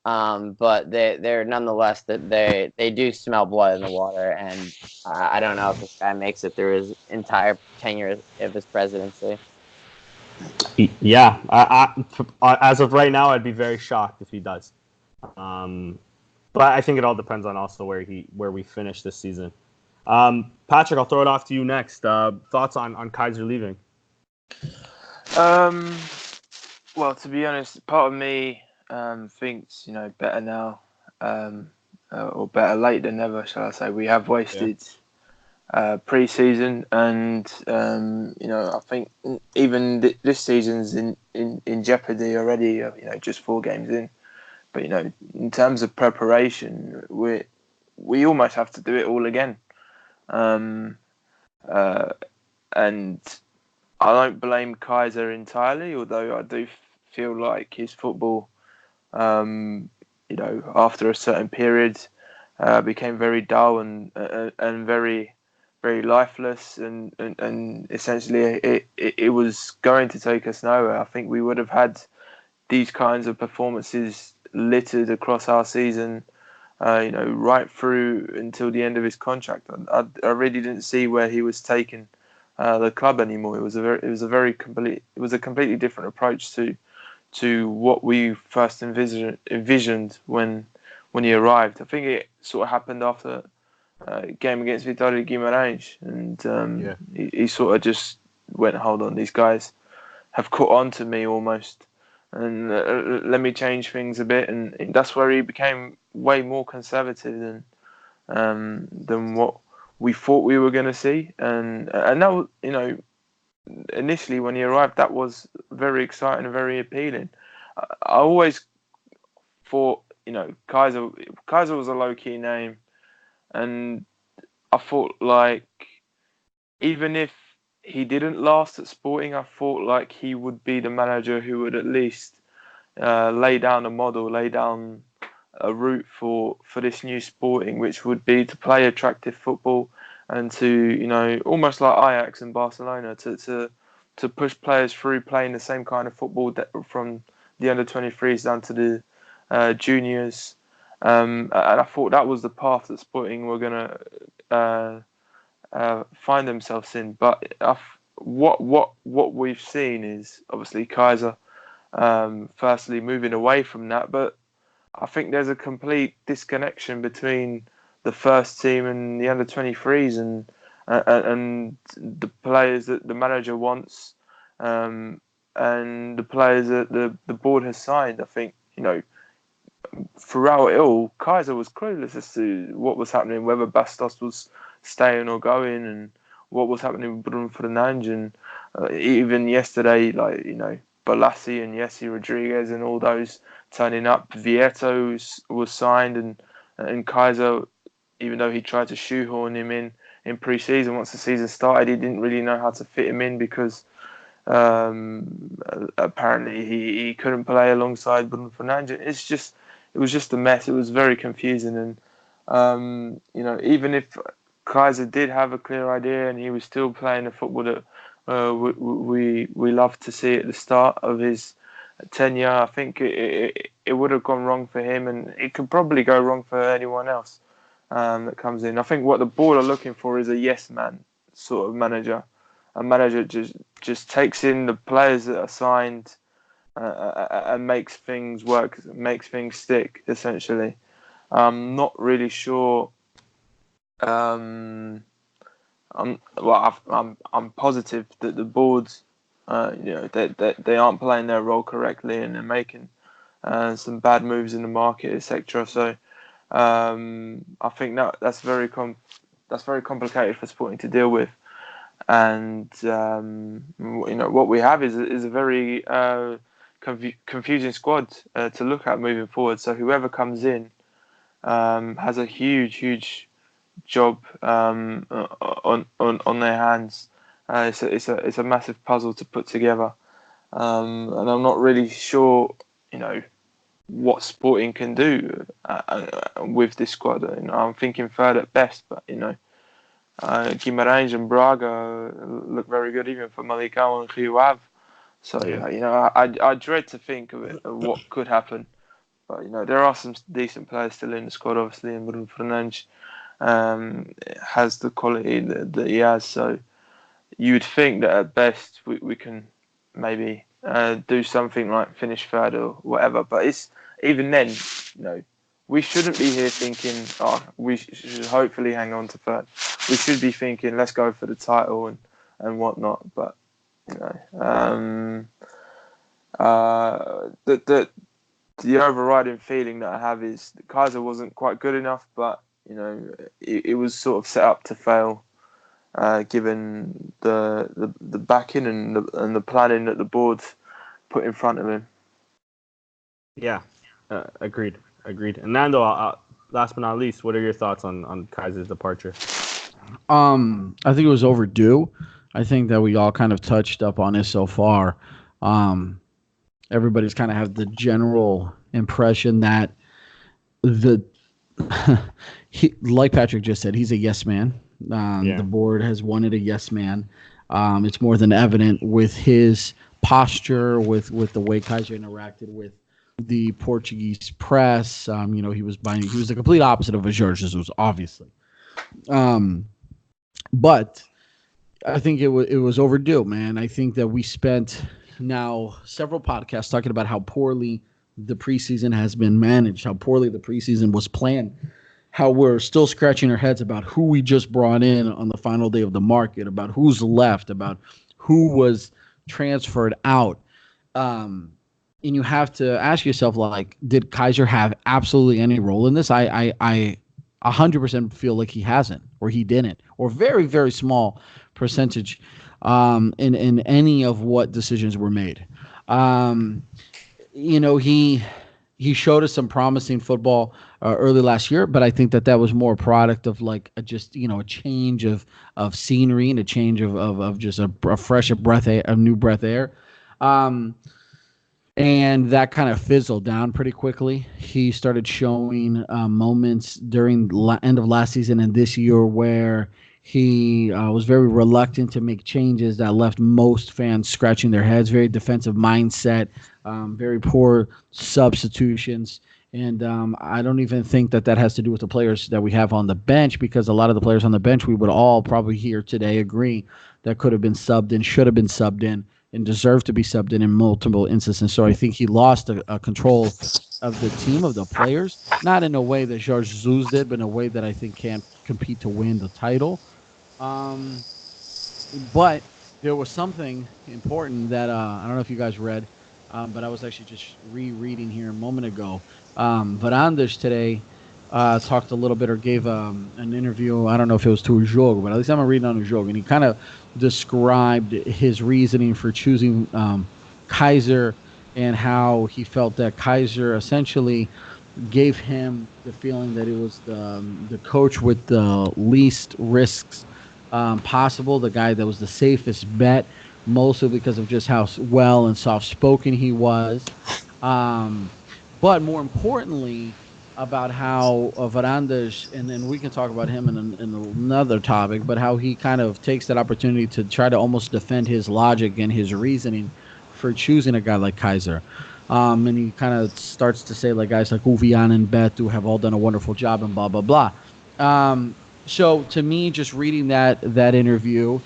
but they're nonetheless that they do smell blood in the water, and I don't know if this guy makes it through his entire tenure of his presidency.
Yeah, as of right now, I'd be very shocked if he does. But I think it all depends on also where we finish this season. Patrick, I'll throw it off to you next. Thoughts on Keizer leaving?
Well, to be honest, part of me thinks better now, or better late than never, shall I say? We have wasted. Pre-season, and I think even this season's in jeopardy already. Just 4 games in, but in terms of preparation, we almost have to do it all again. And I don't blame Keizer entirely, although I do feel like his football, after a certain period, became very dull and very, very lifeless, and essentially it was going to take us nowhere. I think we would have had these kinds of performances littered across our season, right through until the end of his contract. I really didn't see where he was taking the club anymore. It was a completely different approach to what we first envisioned when he arrived. I think it sort of happened after game against Vitória Guimarães, and he sort of just went, hold on, these guys have caught on to me almost, and let me change things a bit, and that's where he became way more conservative than what we thought we were going to see, and that, initially when he arrived, that was very exciting and very appealing. I always thought, Keizer was a low-key name, and I thought, like, even if he didn't last at Sporting, I thought like he would be the manager who would at least lay down a model, lay down a route for this new Sporting, which would be to play attractive football and to, almost like Ajax and Barcelona, to to push players through playing the same kind of football that from the under-23s down to the juniors. And I thought that was the path that Sporting were going to find themselves in. But what we've seen is obviously Keizer firstly moving away from that, but I think there's a complete disconnection between the first team and the under-23s and the players that the manager wants and the players that the board has signed. I think, throughout it all, Keizer was clueless as to what was happening, whether Bastos was staying or going, and what was happening with Bruno Fernandes. And even yesterday, Balassi and Jesse Rodriguez and all those turning up. Vieto was signed, and Keizer, even though he tried to shoehorn him in pre-season, once the season started, he didn't really know how to fit him in because apparently he couldn't play alongside Bruno Fernandes. It was just a mess. It was very confusing, and even if Keizer did have a clear idea and he was still playing the football that we love to see at the start of his tenure, I think it would have gone wrong for him, and it could probably go wrong for anyone else that comes in. I think what the board are looking for is a yes man sort of manager, a manager just takes in the players that are signed and makes things work, makes things stick. Essentially, I'm not really sure. I'm positive that the boards, they aren't playing their role correctly and they're making some bad moves in the market, etc. So I think that's very complicated for Sporting to deal with, and what we have is a very confusing squad to look at moving forward. So whoever comes in has a huge job on their hands. It's a massive puzzle to put together, and I'm not really sure, what Sporting can do with this squad. I'm thinking third at best, but Guimarães and Braga look very good, even for Malicão and Rio Ave. So I dread to think of what could happen. But there are some decent players still in the squad, obviously, and Bruno Fernandes has the quality that he has. So you would think that at best we can maybe do something like finish third or whatever. But it's even then, we shouldn't be here thinking, we should hopefully hang on to third. We should be thinking, let's go for the title and whatnot. But the overriding feeling that I have is that Keizer wasn't quite good enough, but it was sort of set up to fail, given the backing and the planning that the board put in front of him.
Yeah, agreed. And Nando, last but not least, what are your thoughts on Keizer's departure?
I think it was overdue. I think that we all kind of touched up on it so far. Everybody's kind of have the general impression that like Patrick just said, he's a yes man. The board has wanted a yes man. It's more than evident with his posture, with the way Keizer interacted with the Portuguese press. He was the complete opposite of Jorge Jesus, obviously. But I think it was overdue, man. I think that we spent now several podcasts talking about how poorly the preseason has been managed, how poorly the preseason was planned, how we're still scratching our heads about who we just brought in on the final day of the market, about who's left, about who was transferred out. And you have to ask yourself, did Keizer have absolutely any role in this? I 100% feel like he hasn't, or he didn't, or very, very small percentage in any of what decisions were made. He showed us some promising football early last year, but I think that was more a product of a change of scenery and a change of just a new breath of air. And that kind of fizzled down pretty quickly. He started showing moments during end of last season and this year where He was very reluctant to make changes that left most fans scratching their heads. Very defensive mindset, very poor substitutions. And I don't even think that has to do with the players that we have on the bench, because a lot of the players on the bench, we would all probably here today agree that could have been subbed in, should have been subbed in, and deserved to be subbed in multiple instances. So I think he lost a control of the team, of the players, not in a way that Jorge Jesus did, but in a way that I think can't compete to win the title. Um, but there was something important that I don't know if you guys read, but I was actually just rereading here a moment ago. Varandas today talked a little bit, or gave an interview. I don't know if it was to Ujogo, but at least I'm reading on Ujogo, and he kind of described his reasoning for choosing Keizer, and how he felt that Keizer essentially gave him the feeling that it was the coach with the least risks possible, the guy that was the safest bet, mostly because of just how well and soft-spoken he was. But more importantly, about how Varandas, and then we can talk about him in another topic, but how he kind of takes that opportunity to try to almost defend his logic and his reasoning for choosing a guy like Keizer. And he kind of starts to say, like, guys like Uvian and Betu have all done a wonderful job and blah, blah, blah. So to me, just reading that interview,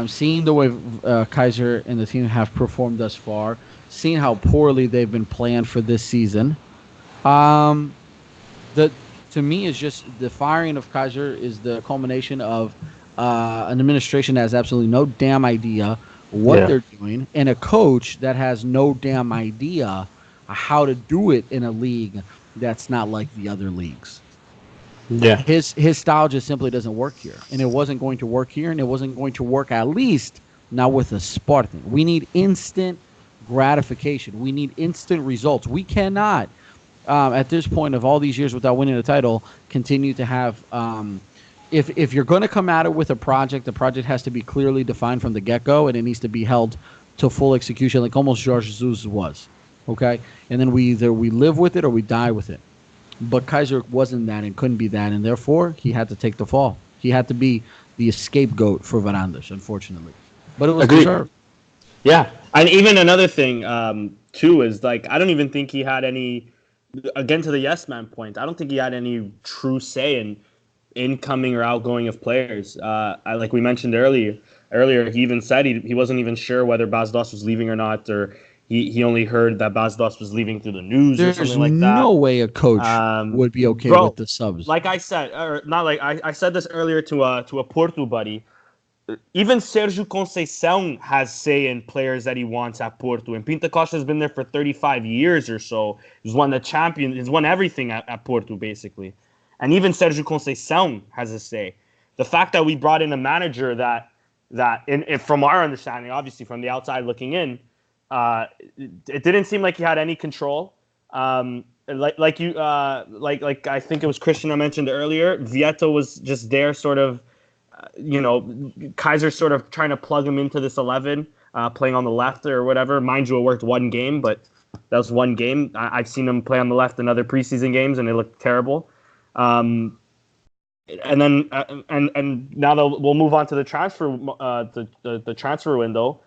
seeing the way Keizer and the team have performed thus far, seeing how poorly they've been planned for this season, the to me is just the firing of Keizer is the culmination of an administration that has absolutely no damn idea what they're doing, and a coach that has no damn idea how to do it in a league that's not like the other leagues.
Yeah.
His style just simply doesn't work here, and it wasn't going to work here, and it wasn't going to work, at least not with a Spartan. We need instant gratification. We need instant results. We cannot, at this point of all these years without winning a title, continue to have. If you're going to come at it with a project, the project has to be clearly defined from the get-go, and it needs to be held to full execution, like almost Jorge Jesus was. Okay, and then we either live with it or we die with it. But Keizer wasn't that and couldn't be that, and therefore he had to take the fall. He had to be the scapegoat for Varandas, unfortunately. But it was deserved.
Yeah, and even another thing too is, like, I don't even think he had any. Again, to the yes man point, I don't think he had any true say in incoming or outgoing of players. Like we mentioned earlier, he even said he wasn't even sure whether Bas Dost was leaving or not, or he only heard that Bas Dost was leaving through the news or something like that.
There's no way a coach would be okay with the subs.
Like I said, or not like I said this earlier to a Porto buddy. Even Sergio Conceição has say in players that he wants at Porto, and Pinto Costa has been there for 35 years or so. He's won the champion. He's won everything at Porto, basically. And even Sergio Conceição has a say. The fact that we brought in a manager that from our understanding, obviously from the outside looking in, it didn't seem like he had any control. Like I think it was Christian I mentioned earlier. Vieto was just there, sort of. Keizer sort of trying to plug him into this 11, playing on the left or whatever. Mind you, it worked one game, but that was one game. I've seen him play on the left in other preseason games, and it looked terrible. And then and now that we'll move on to the transfer, the transfer window.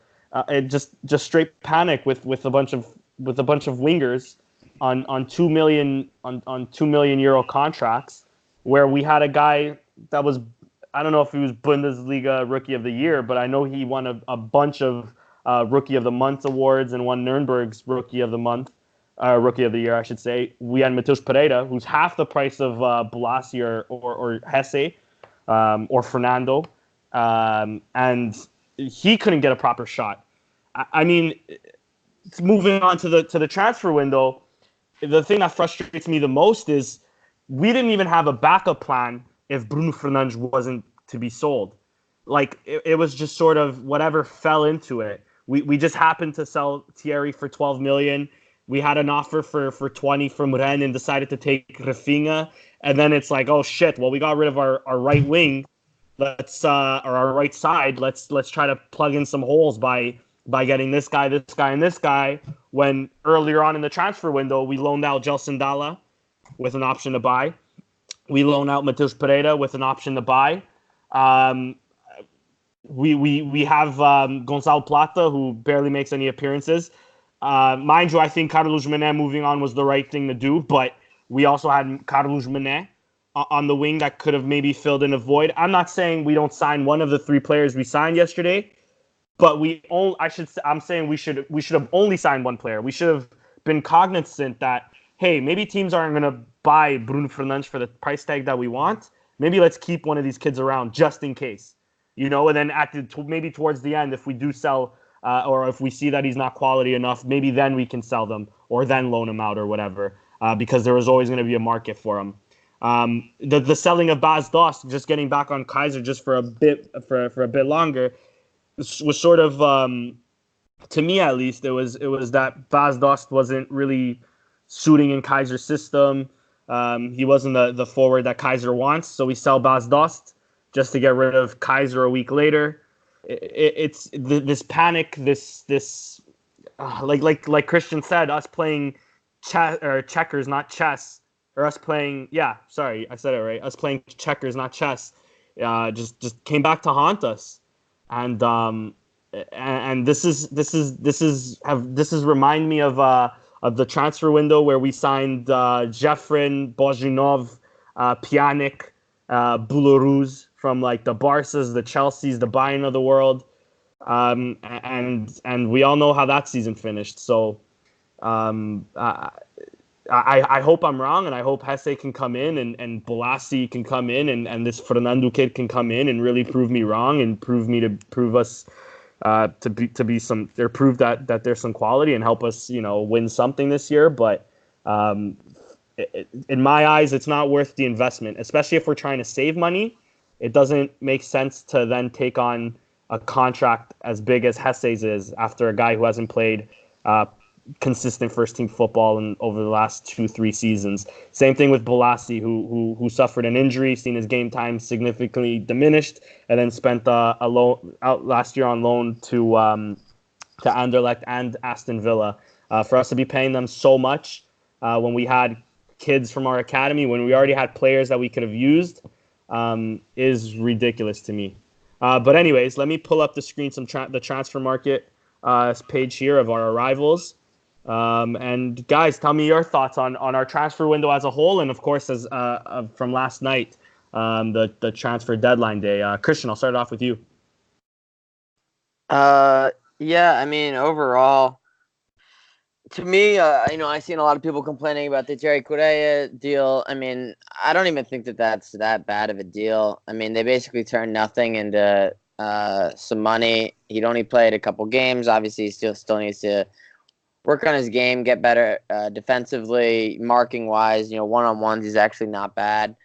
It just straight panic with a bunch of wingers on 2 million on 2 million euro contracts, where we had a guy that was. I don't know if he was Bundesliga Rookie of the Year, but I know he won a bunch of Rookie of the Month awards and won Nürnberg's Rookie of the Month, Rookie of the Year, I should say. We had Matheus Pereira, who's half the price of Blassi or Hesse or Fernando, and he couldn't get a proper shot. I mean, moving on to the transfer window, the thing that frustrates me the most is we didn't even have a backup plan if Bruno Fernandes wasn't to be sold. Like, it was just sort of whatever fell into it. We just happened to sell Thierry for 12 million. We had an offer for 20 from Rennes and decided to take Rafinha. And then it's like, oh shit, well, we got rid of our right wing. Or our right side. Let's try to plug in some holes by getting this guy, and this guy. When earlier on in the transfer window, we loaned out Gelson Dalla with an option to buy. We loan out Matheus Pereira with an option to buy. Um, we have Gonzalo Plata, who barely makes any appearances. Mind you, I think Carlos Mené moving on was the right thing to do, but we also had Carlos Mené on the wing that could have maybe filled in a void. I'm not saying we don't sign one of the three players we signed yesterday, but I'm saying we should have only signed one player. We should have been cognizant that, hey, maybe teams aren't going to buy Bruno Fernandes for the price tag that we want. Maybe let's keep one of these kids around just in case. And then maybe towards the end, if we do sell or if we see that he's not quality enough, maybe then we can sell them or then loan him out or whatever, because there was always going to be a market for him. The selling of Bas Dost, just getting back on Keizer just for a bit longer, was sort of, to me at least, it was that Bas Dost wasn't really suiting in Keizer's system. He wasn't the forward that Keizer wants, so we sell Bas Dost just to get rid of Keizer a week later. It's this panic, this like Christian said, us playing checkers, not chess, or us playing I said it right. Us playing checkers, not chess, just came back to haunt us, and this is remind me of the transfer window where we signed Jeffrin, Bozunov, Pjanic, Boularus from like the Barças, the Chelseas, the Bayern of the world, and we all know how that season finished. So I hope I'm wrong, and I hope Hesse can come in and Bolasie can come in, and this Fernando kid can come in and really prove me wrong and prove us to be some, or prove that there's some quality and help us win something this year. But in my eyes, it's not worth the investment, especially if we're trying to save money. It doesn't make sense to then take on a contract as big as Hesse's is after a guy who hasn't played consistent first-team football over the last 2-3 seasons. Same thing with Bolasie, who suffered an injury, seen his game time significantly diminished, and then spent out last year on loan to Anderlecht and Aston Villa. For us to be paying them so much when we had kids from our academy, when we already had players that we could have used, is ridiculous to me. But anyways, let me pull up the screen the transfer market page here of our arrivals. And guys, tell me your thoughts on our transfer window as a whole, and of course as from last night, the transfer deadline day. Christian, I'll start off with you.
Yeah, I mean, overall, to me, I've seen a lot of people complaining about the Jerry Correa deal. I mean, I don't even think that's that bad of a deal. I mean, they basically turned nothing into some money. He'd only played a couple games. Obviously, he still needs to work on his game, get better defensively, marking-wise. One-on-ones, he's actually not bad.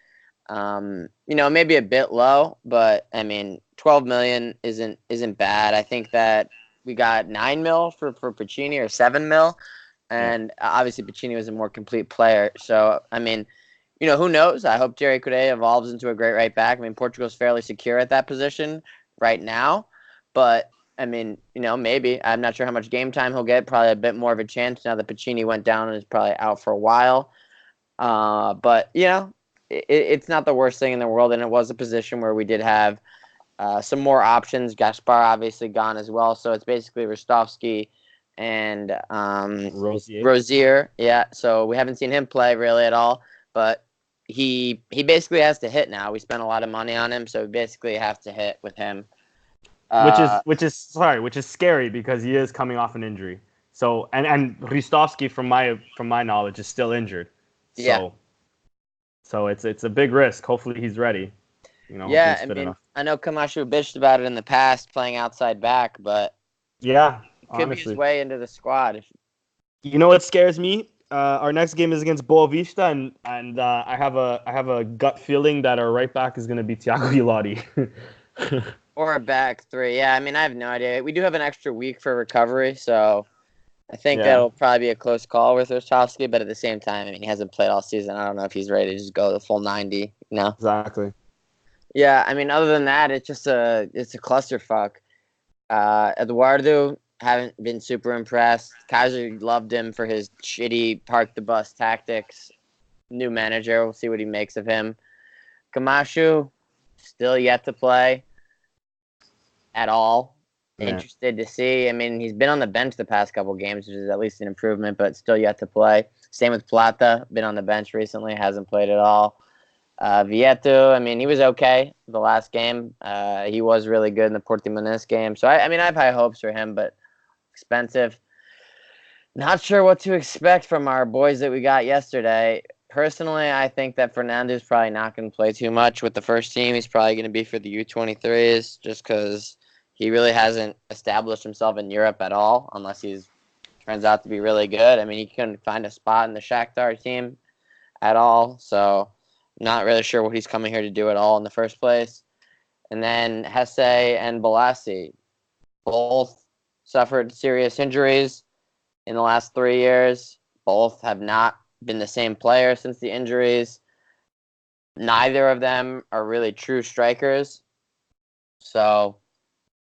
Maybe a bit low, but, I mean, 12 million isn't bad. I think that we got 9 mil for Pacini, or 7 mil, and obviously Pacini was a more complete player. So, I mean, who knows? I hope Jerry Correa evolves into a great right back. I mean, Portugal's fairly secure at that position right now, but I mean, maybe. I'm not sure how much game time he'll get. Probably a bit more of a chance now that Pacini went down and is probably out for a while. But, it's not the worst thing in the world, and it was a position where we did have some more options. Gaspar obviously gone as well, so it's basically Rostovsky and Rosier. Yeah, so we haven't seen him play really at all, but he basically has to hit now. We spent a lot of money on him, so we basically have to hit with him.
Which is scary because he is coming off an injury. So and Ristovsky, from my knowledge, is still injured. So it's a big risk. Hopefully he's ready.
Yeah, I mean, I know Camacho bitched about it in the past, playing outside back, but
yeah,
could be his way into the squad.
What scares me? Our next game is against Boavista, and I have a gut feeling that our right back is going to be Thiago Ilotti.
Or a back three. Yeah, I mean, I have no idea. We do have an extra week for recovery, so I think that'll probably be a close call with Rostovsky, but at the same time, I mean, he hasn't played all season. I don't know if he's ready to just go the full 90,
Exactly.
Yeah, I mean, other than that, it's a clusterfuck. Eduardo, haven't been super impressed. Keizer loved him for his shitty park the bus tactics. New manager, we'll see what he makes of him. Camacho, still yet to play at all.
Yeah.
Interested to see. I mean, he's been on the bench the past couple games, which is at least an improvement, but still yet to play. Same with Plata. Been on the bench recently, hasn't played at all. Vieto, I mean, he was okay the last game. He was really good in the Portimonense game. So, I mean, I have high hopes for him, but expensive. Not sure what to expect from our boys that we got yesterday. Personally, I think that Fernando's probably not going to play too much with the first team. He's probably going to be for the U23s just because he really hasn't established himself in Europe at all unless he turns out to be really good. I mean, he couldn't find a spot in the Shakhtar team at all. So, not really sure what he's coming here to do at all in the first place. And then Hesse and Balassi both suffered serious injuries in the last 3 years. Both have not been the same player since the injuries. Neither of them are really true strikers. So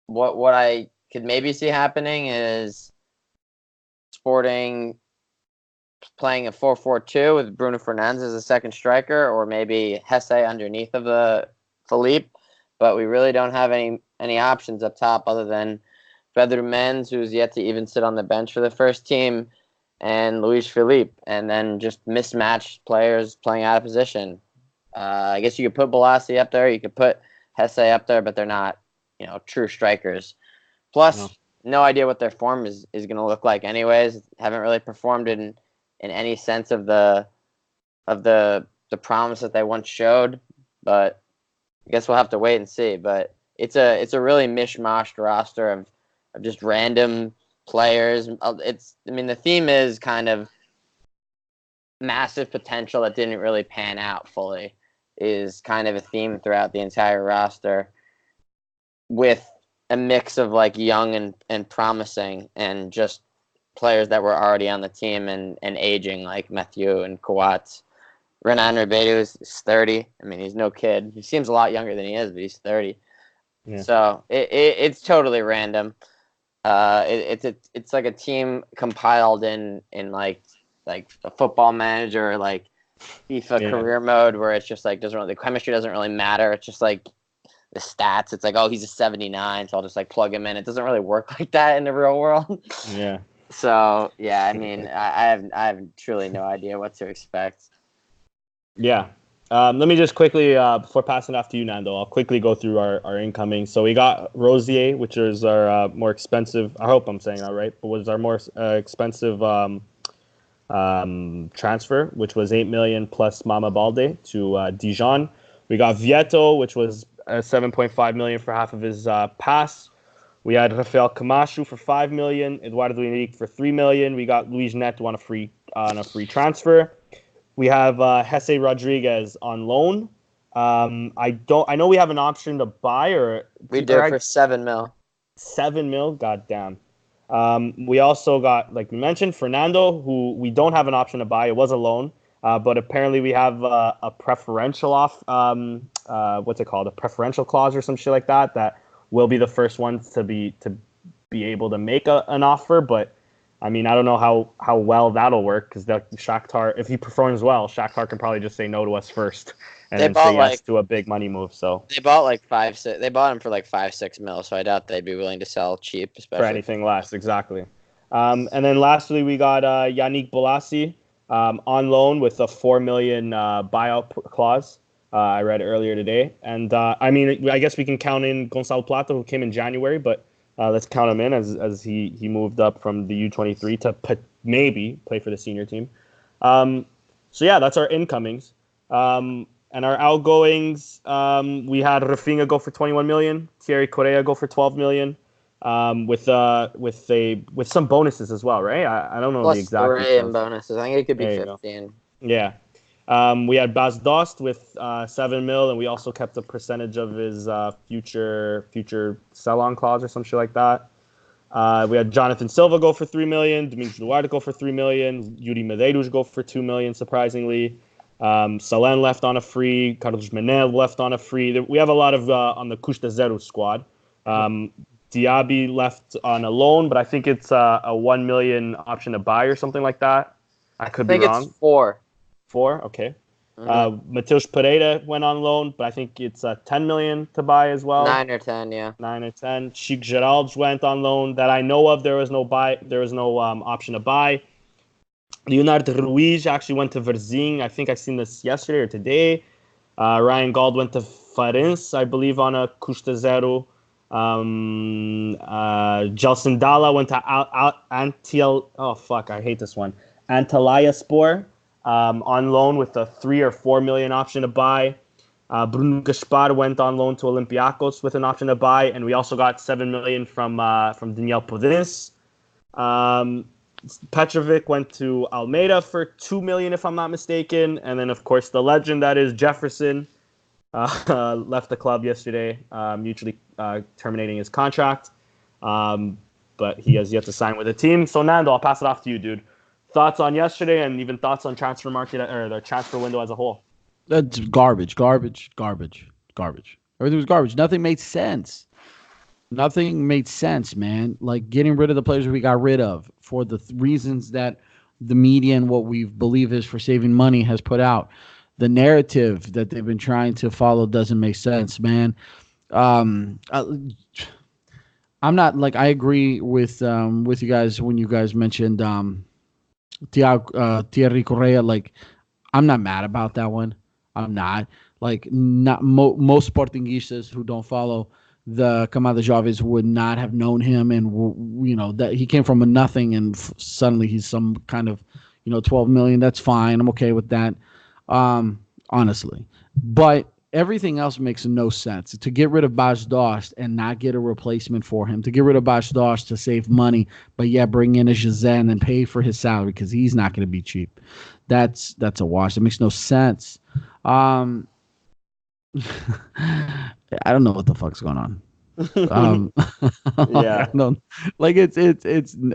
what I could maybe see happening is Sporting playing a 4-4-2 with Bruno Fernandes as a second striker, or maybe Hesse underneath of the Philippe. But we really don't have any options up top other than Pedro Mendes, who's yet to even sit on the bench for the first team, and Luis Philippe, and then just mismatched players playing out of position. I guess you could put Balassi up there, you could put Hesse up there, but they're not, true strikers. Plus, no idea what their form is going to look like anyways. Haven't really performed in any sense of the promise that they once showed, but I guess we'll have to wait and see. But it's a really mishmashed roster of just random players. The theme is kind of massive potential that didn't really pan out fully is kind of a theme throughout the entire roster, with a mix of like young and promising and just players that were already on the team and aging, like Mathieu and Kouat. Renan Ribeiro is 30. I mean, he's no kid. He seems a lot younger than he is, but he's 30. Yeah. So it's totally random. It's like a team compiled in like a Football Manager or like FIFA career mode, where it's just like the chemistry doesn't really matter. It's just like the stats. It's like, oh, he's a 79, so I'll just like plug him in. It doesn't really work like that in the real world.
Yeah.
So yeah, I mean, I have truly no idea what to expect.
Yeah. Let me just quickly, before passing it off to you, Nando, I'll quickly go through our incoming. So we got Rosier, which is our more expensive, I hope I'm saying that right, but was our more expensive transfer, which was 8 million plus Mama Balde to Dijon. We got Vieto, which was 7.5 million for half of his pass. We had Rafael Camacho for 5 million, Eduardo Henrique for 3 million. We got Luis Neto on a free transfer. We have Hesse Rodriguez on loan. I know we have an option to buy, or
we do for 7 mil.
7 mil, goddamn. We also got, like we mentioned, Fernando, who we don't have an option to buy. It was a loan, but apparently we have a preferential what's it called? A preferential clause or some shit like that. That will be the first one to be able to make an offer, but. I mean, I don't know how well that'll work, because the Shakhtar, if he performs well, Shakhtar can probably just say no to us first and then say yes to a big money move. So
they bought they bought him for like 5-6 mil, so I doubt they'd be willing to sell cheap, especially
for anything less. Exactly. And then lastly, we got Yannick Bolasie on loan with a 4 million buyout clause. I read earlier today, and I mean, I guess we can count in Gonçalo Plata, who came in January, but. Let's count him in as he moved up from the U23 to maybe play for the senior team. So yeah, that's our incomings. And our outgoings, we had Rafinha go for 21 million, Thierry Correa go for 12 million, with some bonuses as well, right? I don't know
plus
the exact
details. And bonuses. I think it could be 15.
Yeah. We had Bas Dost with 7 mil, and we also kept a percentage of his future sell-on clause or some shit like that. We had Jonathan Silva go for 3 million, Dimitri Duarte go for 3 million, Yuri Medeiros go for 2 million, surprisingly. Salen left on a free, Carlos Menel left on a free. We have a lot of on the Custa Zero squad. Diaby left on a loan, but I think it's a 1 million option to buy or something like that. I could be wrong.
It's 4.
4, okay. Matheus Pereira went on loan, but I think it's 10 million to buy as well.
9 or 10, yeah.
9 or 10. Sheik Geralds went on loan that I know of. There was no buy. There was no option to buy. Leonardo Ruiz actually went to Verzing. I think I seen this yesterday or today. Ryan Gauld went to Farense, I believe, on a custa zero. Gelson Dalla went to Antiel. Oh fuck, I hate this one. Antalyaspor on loan with a 3 or 4 million option to buy. Bruno Gaspar went on loan to Olympiacos with an option to buy, and we also got 7 million from Daniel Podence. Petrovic went to Almeida for 2 million, if I'm not mistaken, and then of course the legend that is Jefferson left the club yesterday, mutually terminating his contract, but he has yet to sign with the team. So Nando, I'll pass it off to you, dude. Thoughts on yesterday, and even thoughts on transfer market or the transfer window as a whole?
That's garbage. Everything was garbage. Nothing made sense. Nothing made sense, man. Like getting rid of the players we got rid of for the reasons that the media and what we believe is for saving money has put out. The narrative that they've been trying to follow doesn't make sense, man. I'm not like I agree with you guys when you guys mentioned Thierry Correa. Like I'm not mad about that one. I'm not most Sportingistas who don't follow the Camada Jovens would not have known him, and that he came from a nothing, and suddenly he's some kind of 12 million. That's fine. I'm okay with that, honestly. But everything else makes no sense. To get rid of Bas Dost and not get a replacement for him, to get rid of Bas Dost to save money, but bring in a Jazan and pay for his salary because he's not going to be cheap. That's a wash. That makes no sense. I don't know what the fuck's going on.
Yeah,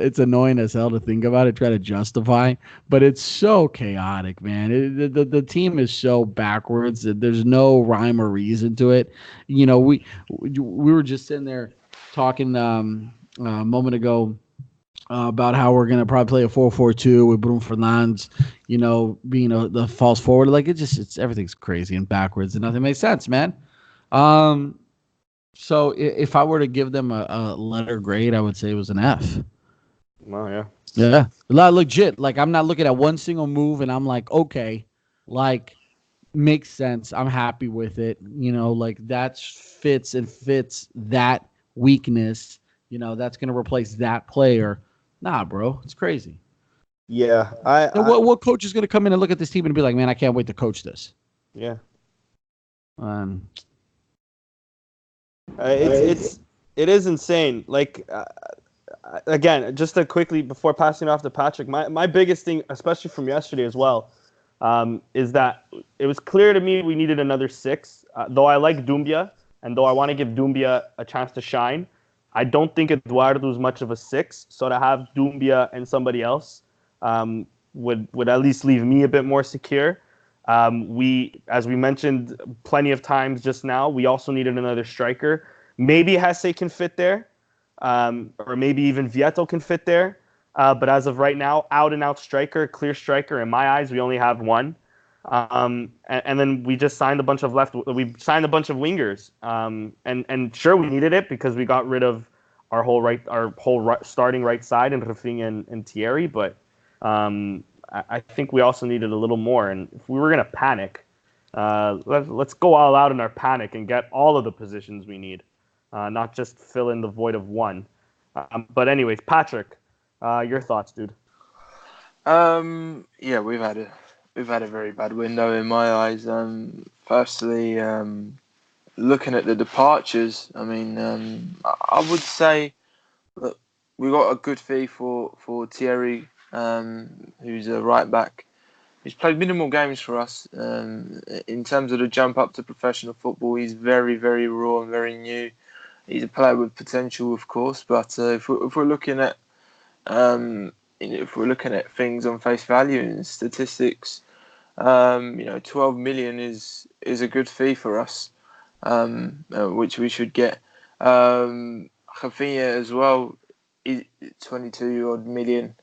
it's annoying as hell to think about it, try to justify, but it's so chaotic, man. The team is so backwards. There's no rhyme or reason to it. We were just sitting there talking a moment ago about how we're gonna probably play a 4-4-2 with Bruno Fernandes, being the false forward. Like it's everything's crazy and backwards and nothing makes sense, man. So if I were to give them a letter grade, I would say it was an F.
Well, yeah.
Yeah. Legit. Like I'm not looking at one single move and I'm like, okay, like makes sense. I'm happy with it. Like that fits that weakness. That's gonna replace that player. Nah, bro, it's crazy.
Yeah,
what coach is gonna come in and look at this team and be like, man, I can't wait to coach this.
Yeah.
It's
It is insane. Like again, just to quickly before passing it off to Patrick, my biggest thing, especially from yesterday as well, is that it was clear to me we needed another 6. Though I like Doumbia and though I want to give Doumbia a chance to shine, I don't think Eduardo is much of a 6. So to have Doumbia and somebody else would at least leave me a bit more secure. As we mentioned plenty of times just now, we also needed another striker. Maybe Hesse can fit there, or maybe even Vieto can fit there. But as of right now, out-and-out striker, clear striker, in my eyes, we only have one. And then we just signed a bunch of wingers. And sure, we needed it because we got rid of our whole starting right side in Rafinha and Thierry. But I think we also needed a little more. And if we were gonna panic, let's go all out in our panic and get all of the positions we need, not just fill in the void of one. But anyways, Patrick, your thoughts, dude?
Yeah, we've had a very bad window in my eyes. Firstly, looking at the departures, I mean, I would say that we got a good fee for Thierry, who's a right back. He's played minimal games for us. In terms of the jump up to professional football, he's very, very raw and very new. He's a player with potential, of course, but if we're looking at things on face value and statistics, 12 million is a good fee for us, which we should get. Rafinha as well, 22 odd million.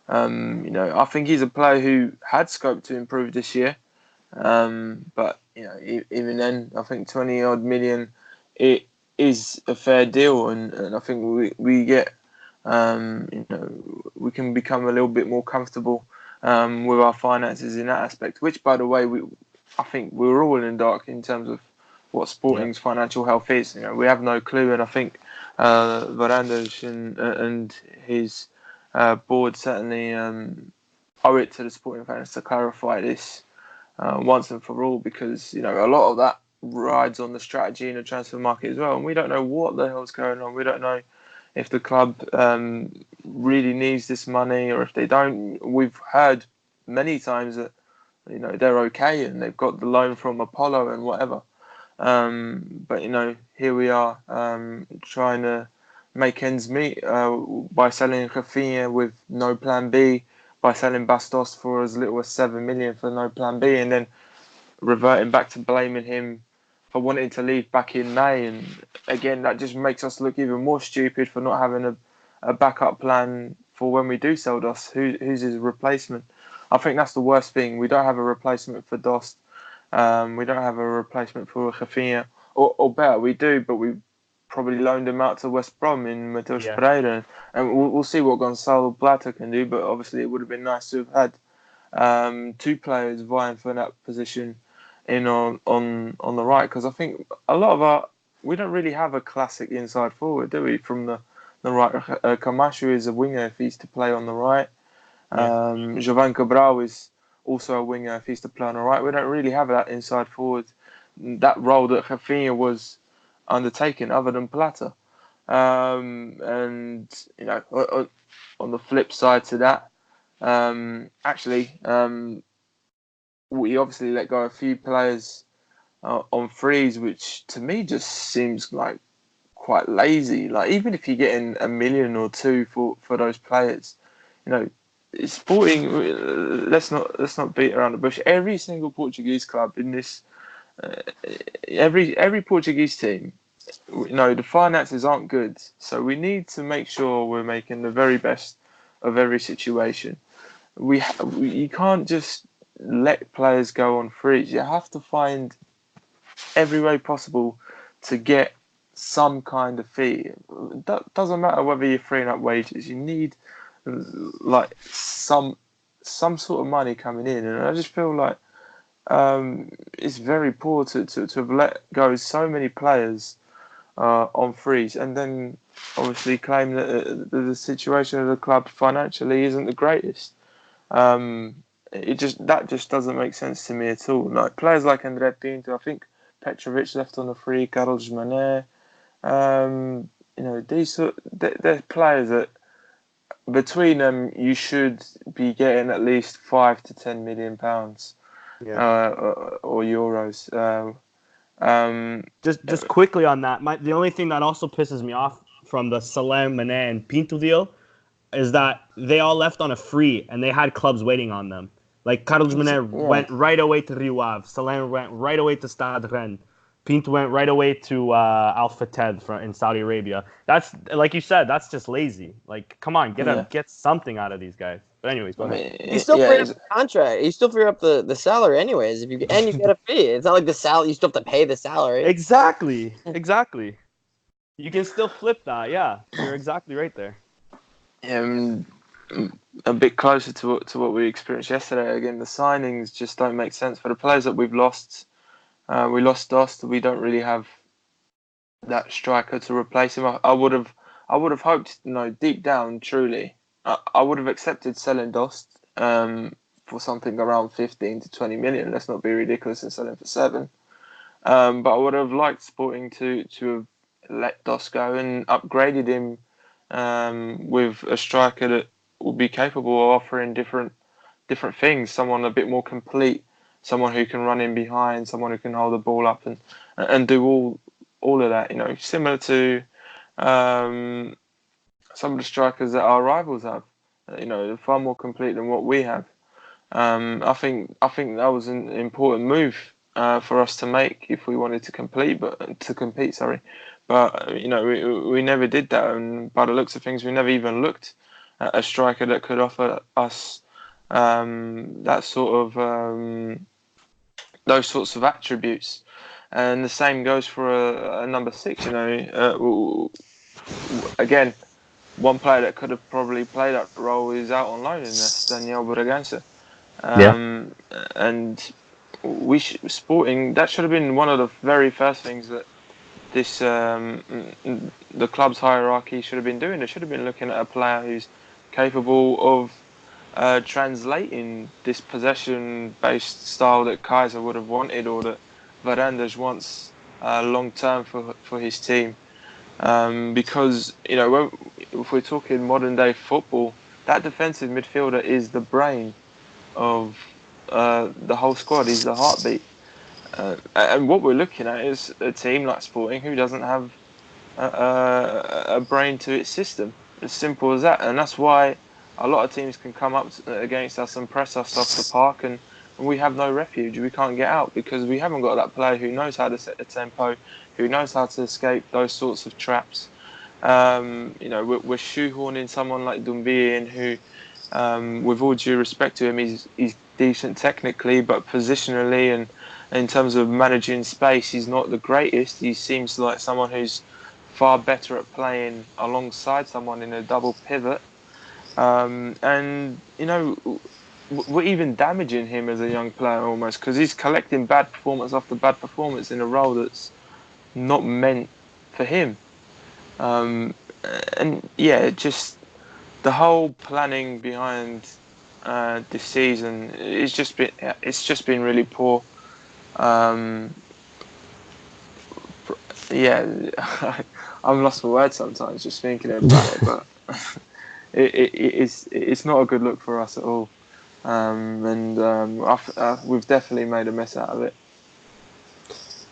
I think he's a player who had scope to improve this year. But even then, I think 20 odd million, it is a fair deal, and I think we get, we can become a little bit more comfortable with our finances in that aspect. Which, by the way, I think we're all in the dark in terms of what Sporting's financial health is. We have no clue, and I think Varandas and his board certainly owe it to the Sporting fans to clarify this once and for all, because a lot of that rides on the strategy in the transfer market as well, and we don't know what the hell's going on. We don't know if the club really needs this money or if they don't. We've heard many times that they're okay and they've got the loan from Apollo and whatever. But here we are trying to make ends meet by selling Rafinha with no plan B, by selling Bastos for as little as 7 million for no plan B, and then reverting back to blaming him for wanting to leave back in May. And again, that just makes us look even more stupid for not having a backup plan for when we do sell Dost. Who's his replacement? I think that's the worst thing. We don't have a replacement for Dost. We don't have a replacement for Rafinha. Or better, we do, but we probably loaned him out to West Brom in Mateus Pereira. And we'll see what Gonçalo Plata can do, but obviously it would have been nice to have had two players vying for that position in on the right, because I think a lot of we don't really have a classic inside forward, do we? From the right, Camacho is a winger if he's to play on the right. Jovan Cabral is also a winger if he's to play on the right. We don't really have that inside forward, that role that Rafinha was undertaking, other than Plata. And on the flip side to that, we obviously let go a few players on frees, which to me just seems like quite lazy. Like, even if you're getting $1 million or $2 million for those players, Sporting. Let's not beat around the bush. Every single Portuguese club in this, every Portuguese team, the finances aren't good. So we need to make sure we're making the very best of every situation. You can't just let players go on frees. You have to find every way possible to get some kind of fee. That doesn't matter whether you're freeing up wages. You need like some sort of money coming in, and I just feel like it's very poor to have let go so many players on frees, and then obviously claim that the situation of the club financially isn't the greatest. That just doesn't make sense to me at all. Like, players like André Pinto, I think Petrovic left on a free, Carlos Mané. They're players that between them you should be getting at least £5 to £10 million or euros.
Just quickly on that, the only thing that also pisses me off from the Salem, Mané, and Pinto deal is that they all left on a free and they had clubs waiting on them. Like, Carlos Mané went right away to Rio Ave. Salem went right away to Stade Rennes. Pinto went right away to Al Fateh in Saudi Arabia. That's, like you said, that's just lazy. Like, come on, get something out of these guys. But anyways, go ahead.
You still free up the contract. You still free up the salary anyways. You get a fee. It's not like the salary. You still have to pay the salary.
Exactly. You can still flip that. Yeah, you're exactly right there.
A bit closer to what we experienced yesterday. Again, the signings just don't make sense for the players that we've lost. We lost Dost. We don't really have that striker to replace him. I would have hoped, deep down, truly, I would have accepted selling Dost for something around 15 to 20 million. Let's not be ridiculous and sell him for 7. But I would have liked Sporting to have let Dost go and upgraded him with a striker that would be capable of offering different things. Someone a bit more complete. Someone who can run in behind, someone who can hold the ball up and do all of that. Similar to some of the strikers that our rivals have. They're far more complete than what we have. I think that was an important move for us to make if we wanted to compete. But we never did that, and by the looks of things, we never even looked at a striker that could offer us that sort of those sorts of attributes. And the same goes for a number 6. Again, one player that could have probably played that role is out on loan, and that's Daniel Bragança. And Sporting, that should have been one of the very first things that this the club's hierarchy should have been doing. They should have been looking at a player who's capable of translating this possession-based style that Keizer would have wanted, or that Varandas wants long term for his team. Because if we're talking modern day football, that defensive midfielder is the brain of the whole squad. He's the heartbeat. And what we're looking at is a team like Sporting who doesn't have a brain to its system. As simple as that. And that's why a lot of teams can come up against us and press us off the park, and we have no refuge. We can't get out because we haven't got that player who knows how to set the tempo, who knows how to escape those sorts of traps. We're shoehorning someone like Doumbia in who, with all due respect to him, he's decent technically, but positionally and in terms of managing space, he's not the greatest. He seems like someone who's far better at playing alongside someone in a double pivot. We're even damaging him as a young player almost, because he's collecting bad performance after bad performance in a role that's not meant for him. Just the whole planning behind this season, it's just been really poor. I'm lost for words sometimes just thinking about it, but it's not a good look for us at all. We've definitely made a mess out of it.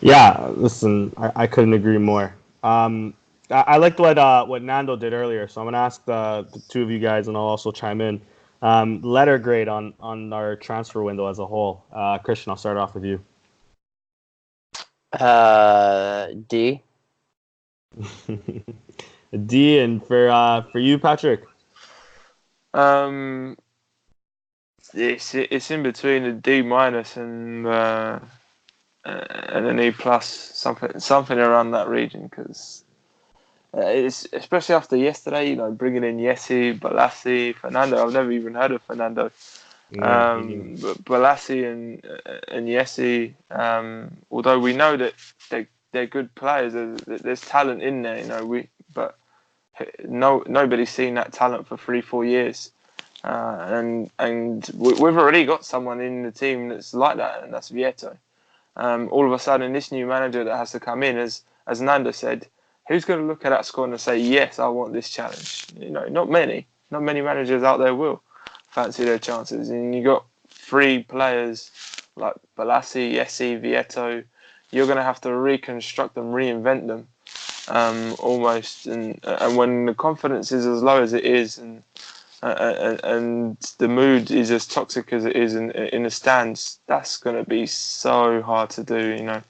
Yeah, listen, I couldn't agree more. I liked what Nando did earlier, so I'm gonna ask the two of you guys, and I'll also chime in. Letter grade on our transfer window as a whole. Christian, I'll start off with you.
D.
D, and for you, Patrick.
It's in between a D minus and an E plus, something around that region, because it's especially after yesterday. Bringing in Yessi, Balassi, Fernando. I've never even heard of Fernando. But Balassi and Yessi, although we know that they're good players, there's talent in there. But nobody's seen that talent for 3-4 years. And we've already got someone in the team that's like that, and that's Vieto. All of a sudden, this new manager that has to come in, as Nando said, who's going to look at that squad and say, yes, I want this challenge? Not many managers out there will fancy their chances. And you got 3 players like Balassi, Yessi, Vieto. You're going to have to reconstruct them, reinvent them, almost. And when the confidence is as low as it is, and the mood is as toxic as it is in the stands, that's going to be so hard to do.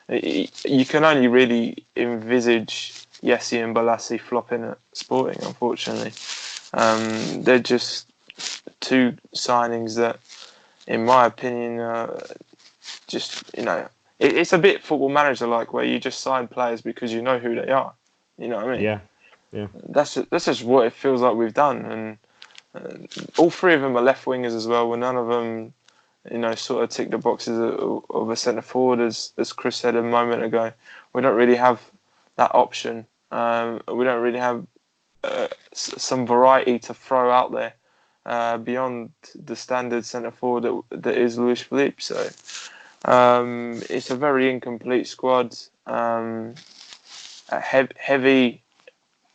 You can only really envisage Yessi and Balassi flopping at Sporting, unfortunately. They're just 2 signings that, in my opinion, it's a bit Football Manager like, where you just sign players because you know who they are. You know what I mean?
Yeah.
That's just what it feels like we've done, and all 3 of them are left wingers as well. Where none of them, sort of tick the boxes of a centre forward, as Chris said a moment ago. We don't really have that option. We don't really have some variety to throw out there beyond the standard centre forward that is Luis Felipe. So it's a very incomplete squad. Heavy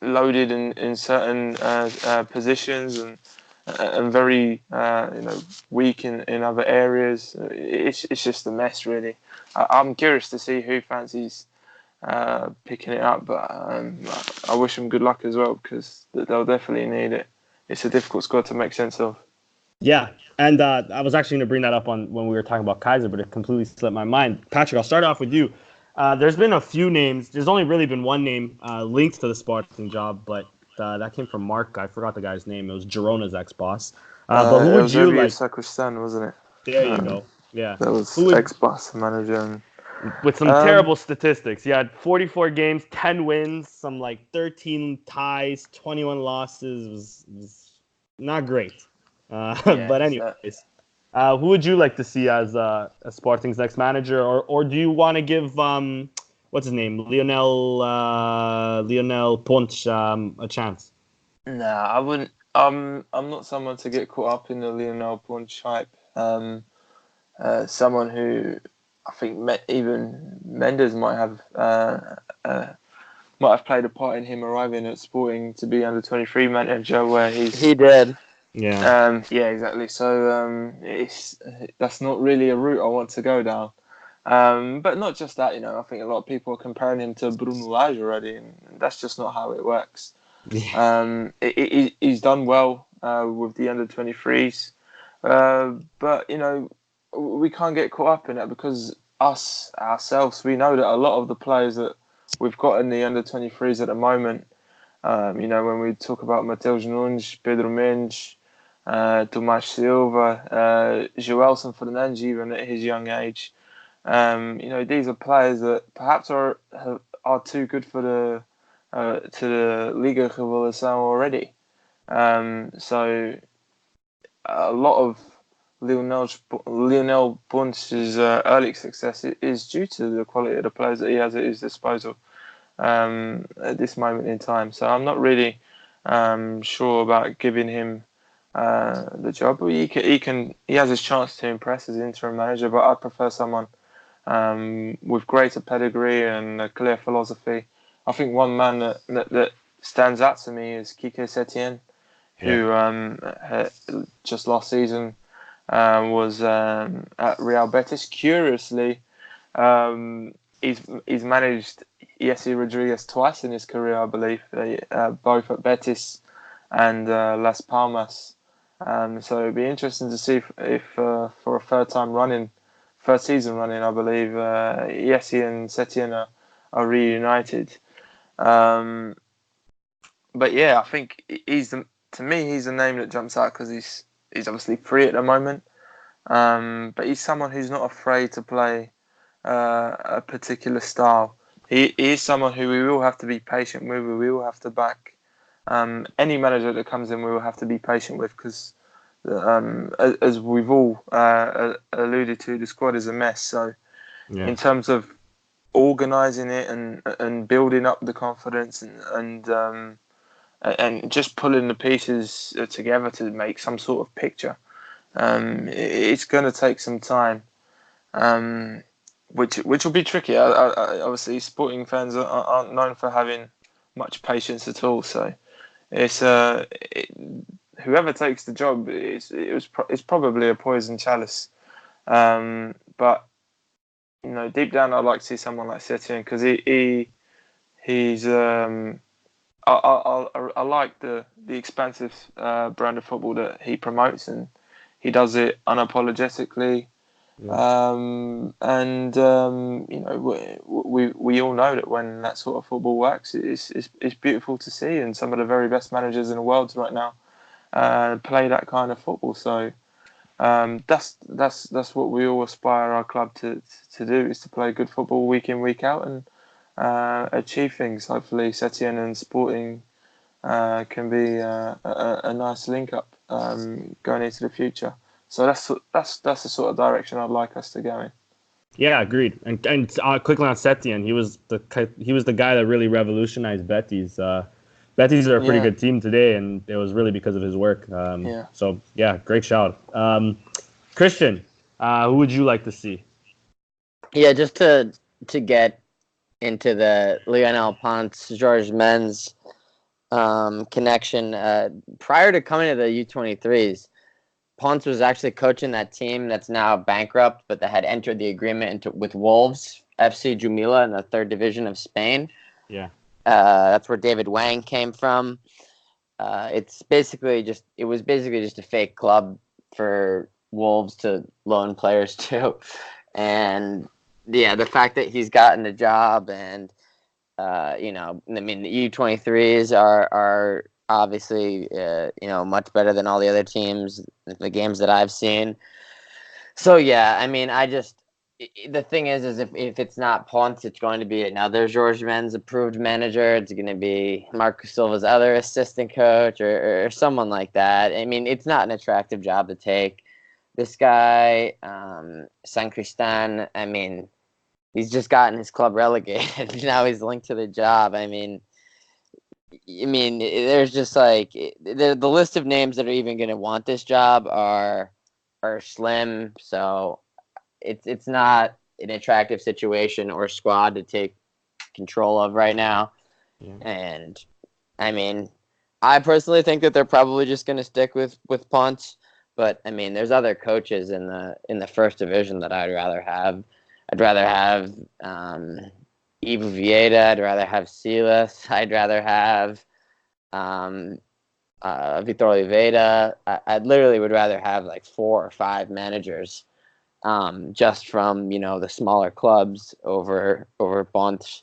loaded in certain positions, and very weak in other areas. It's just a mess, really. I'm curious to see who fancies picking it up, but I wish them good luck as well, because they'll definitely need it. It's a difficult squad to make sense of.
Yeah, and I was actually going to bring that up when we were talking about Keizer, but it completely slipped my mind. Patrick, I'll start off with you. There's been a few names. There's only really been one name linked to the Sporting job, but that came from Mark. I forgot the guy's name. It was Girona's ex-boss. But who would you like?
Sacristan, wasn't it?
There you go. Yeah.
That was
Who would,
ex-Barca manager. And,
with some terrible statistics. He had 44 games, 10 wins, some like 13 ties, 21 losses. Was not great. But anyways, who would you like to see as Sporting's next manager, or do you want to give what's his name, Lionel Ponte a chance?
Nah, I wouldn't. I'm not someone to get caught up in the Lionel Ponte hype. Someone who I think even Mendes might have played a part in him arriving at Sporting to be under 23 manager, where
He did.
Yeah.
Yeah, exactly. So that's not really a route I want to go down. But not just that, I think a lot of people are comparing him to Bruno Lage already, and that's just not how it works.
Yeah.
He's done well with the under 23s, but we can't get caught up in it because ourselves, we know that a lot of the players that we've got in the under 23s at the moment, when we talk about Mateus Nunes, Pedro Mendes, Tomás Silva, Joelson Fernandes, even at his young age, these are players that perhaps are too good for the to the Liga Revelação already. So a lot of Lionel Ponce's early success is due to the quality of the players that he has at his disposal at this moment in time. So I'm not really sure about giving him the job. He has his chance to impress as interim manager, but I prefer someone with greater pedigree and a clear philosophy. I think one man that stands out to me is Keizer Setien, who just last season was at Real Betis. Curiously, he's managed Jesse Rodriguez twice in his career, I believe, both at Betis and Las Palmas. So it'd be interesting to see if for a third season running, I believe, Jesse and Setien are reunited. But yeah, I think to me he's a name that jumps out because he's obviously free at the moment. But he's someone who's not afraid to play a particular style. He is someone who we will have to be patient with. We will have to back any manager that comes in. We will have to be patient with because, as we've all alluded to, the squad is a mess. So, in terms of organising it and building up the confidence and just pulling the pieces together to make some sort of picture, it's going to take some time. Which will be tricky. Obviously, Sporting fans aren't known for having much patience at all. So it's whoever takes the job, it's probably a poison chalice. But deep down, I'd like to see someone like Setien because he's I like the expansive brand of football that he promotes, and he does it unapologetically. We all know that when that sort of football works, it's beautiful to see, and some of the very best managers in the world right now play that kind of football. So that's what we all aspire our club to do, is to play good football week in, week out, and achieve things. Hopefully, Setien and Sporting can be a nice link up going into the future. So that's the sort of direction I'd like us to go in.
Yeah, agreed. And quickly on Setien, he was the guy that really revolutionized Betis. Betis are a pretty good team today, and it was really because of his work. So yeah, great shout. Christian, who would you like to see?
Yeah, just to get into the Lionel Ponce, George Men's connection. Prior to coming to the U23s, Ponce was actually coaching that team that's now bankrupt, but that had entered the agreement with Wolves, FC Jumila, in the third division of Spain.
Yeah.
That's where David Wang came from. It was basically just a fake club for Wolves to loan players to. And yeah, the fact that he's gotten the job and, the U23s are obviously, much better than all the other teams, the games that I've seen. So yeah, I mean, the thing is if it's not Ponce, it's going to be another George Men's approved manager. It's going to be Marco Silva's other assistant coach or someone like that. I mean, it's not an attractive job to take. This guy, San Cristan, I mean, he's just gotten his club relegated. Now he's linked to the job. There's just like the list of names that are even going to want this job are slim. So it's not an attractive situation or squad to take control of right now.
Yeah.
And I mean, I personally think that they're probably just going to stick with Ponce. But I mean, there's other coaches in the first division that I'd rather have. I'd rather have Ivo Vieira. I'd rather have Silas. I'd rather have Vitor Oliveira. I literally would rather have like 4 or 5 managers, just from the smaller clubs over Ponce.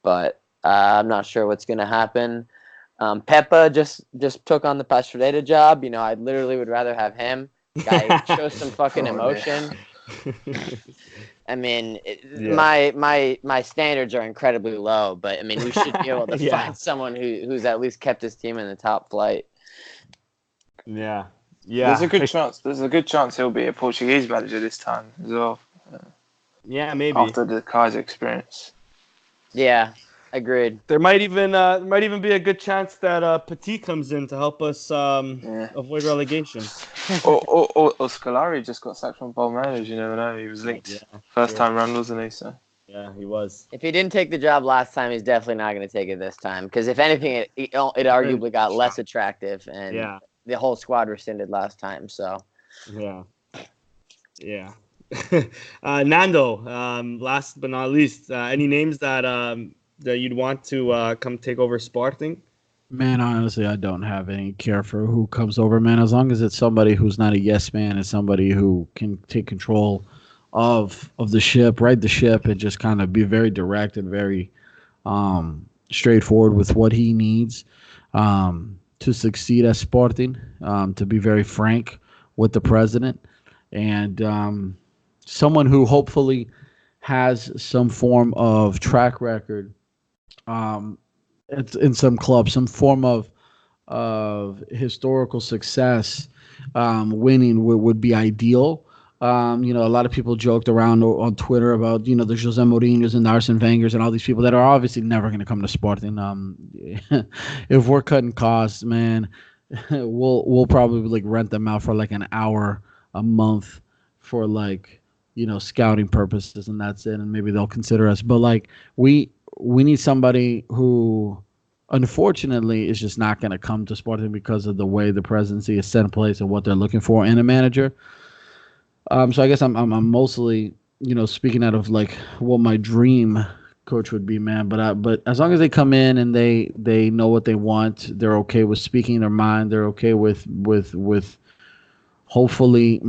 But I'm not sure what's going to happen. Pepa just took on the Pastreda job. I literally would rather have him. Guy shows some fucking emotion. I mean, my standards are incredibly low, but I mean, we should be able to find someone who's at least kept his team in the top flight.
Yeah.
There's a good chance. There's a good chance he'll be a Portuguese manager this time as well.
Yeah, maybe
after the Keizer experience.
Yeah, agreed.
There might even be a good chance that Petit comes in to help us avoid relegation.
or Scolari just got sacked from Bowl managers. You never know. He was linked first time round, wasn't he? So
yeah, he was.
If he didn't take the job last time, he's definitely not going to take it this time. Because if anything, it arguably got less attractive, and the whole squad rescinded last time. So
yeah. Nando, last but not least, any names that you'd want to come take over Sporting?
Man, honestly, I don't have any care for who comes over, man. As long as it's somebody who's not a yes man, it's somebody who can take control of the ship, right the ship, and just kind of be very direct and very straightforward with what he needs to succeed at Sporting, to be very frank with the president, and someone who hopefully has some form of track record in some club, some form of historical success. Winning would be ideal. A lot of people joked around on Twitter about the Jose Mourinho's and the Arsene Wenger's and all these people that are obviously never going to come to Sporting. If we're cutting costs, man, we'll probably like rent them out for like an hour a month for like scouting purposes, and that's it. And maybe they'll consider us. But like we need somebody who, unfortunately, is just not going to come to Sporting because of the way the presidency is set in place and what they're looking for in a manager. So I guess I'm mostly speaking out of like what my dream coach would be, man. But as long as they come in and they know what they want, they're okay with speaking their mind. They're okay with hopefully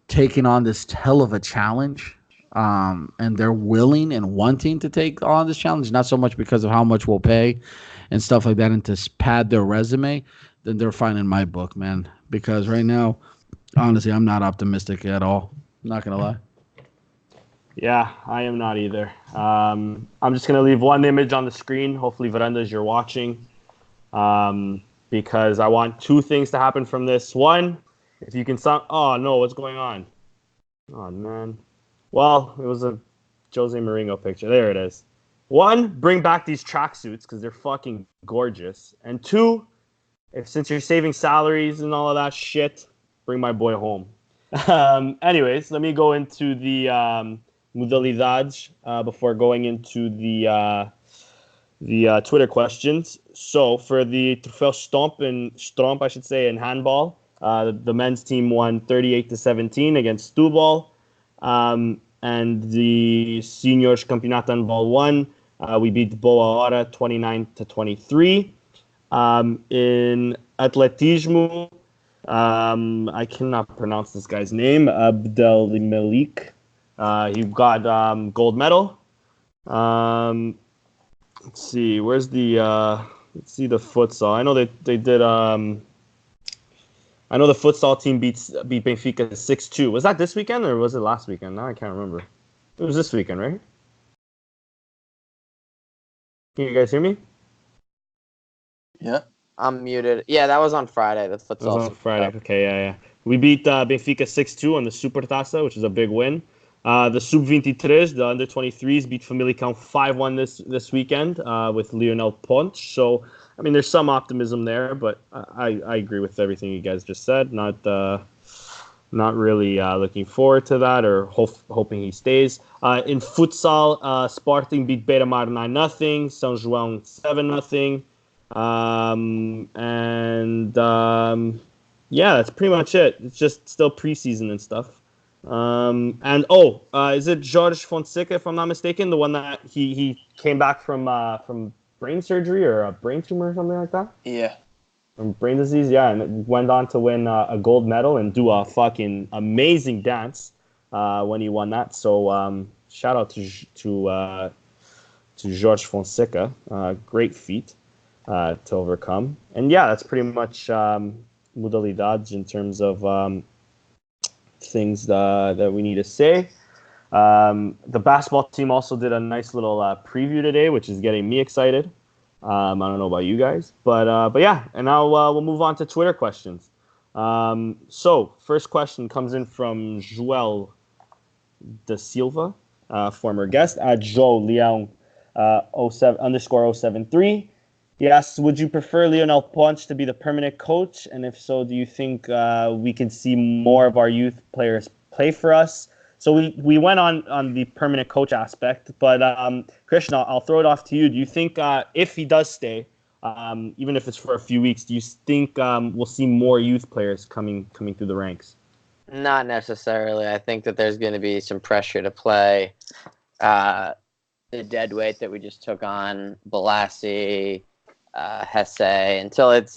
taking on this hell of a challenge. And they're willing and wanting to take on this challenge, not so much because of how much we'll pay and stuff like that, and to pad their resume, then they're fine in my book, man. Because right now, honestly, I'm not optimistic at all. I'm not going to lie.
Yeah, I am not either. I'm just going to leave one image on the screen. Hopefully, Verandas, you're watching. Because I want 2 things to happen from this. One, if you can oh, no, what's going on? Oh, man. Well, it was a Jose Mourinho picture. There it is. 1, bring back these tracksuits because they're fucking gorgeous. And 2, since you're saving salaries and all of that shit, bring my boy home. Anyways, let me go into the modalidades before going into the Twitter questions. So for the Trofeo Stromp, I should say, in handball, the men's team won 38-17 against Stubal. And the Seniors Campeonato Handball 1, we beat Boa Hora 29-23. In Atletismo, I cannot pronounce this guy's name, Abdelmalik. He got gold medal. Let's see, where's the let's see the futsal. I know they did I know the futsal team beat Benfica 6-2. Was that this weekend or was it last weekend? Now I can't remember. It was this weekend, right? Can you guys hear me?
Yeah.
I'm muted. Yeah, that was on Friday. The
It was
futsal.
on Friday. Okay, yeah. We beat Benfica 6-2 on the Supertaça, which is a big win. The Sub-23, the under-23s, beat Famalicão 5-1 this weekend with Lionel Ponte. So, I mean, there's some optimism there, but I agree with everything you guys just said. Not really looking forward to that or hoping he stays. In futsal, Sporting beat Beira-Mar 9-0, São João 7-0. Yeah, that's pretty much it. It's just still preseason and stuff. Is it Jorge Fonseca, if I'm not mistaken, the one that he came back from brain surgery or a brain tumor or something like that?
Yeah.
From brain disease, yeah, and went on to win a gold medal and do a fucking amazing dance when he won that. So shout out to Jorge Fonseca, great feat to overcome. And yeah, that's pretty much modalidades in terms of things that we need to say. The basketball team also did a nice little preview today, which is getting me excited. I don't know about you guys, but yeah. And now we'll move on to Twitter questions. So first question comes in from Joel da Silva, former guest at Joe Leão 07_073. He asks, would you prefer Lionel Ponte to be the permanent coach? And if so, do you think we can see more of our youth players play for us? So we went on the permanent coach aspect, but Christian, I'll throw it off to you. Do you think if he does stay, even if it's for a few weeks, do you think we'll see more youth players coming through the ranks?
Not necessarily. I think that there's going to be some pressure to play the dead weight that we just took on, Balassi, Hesse, until it's,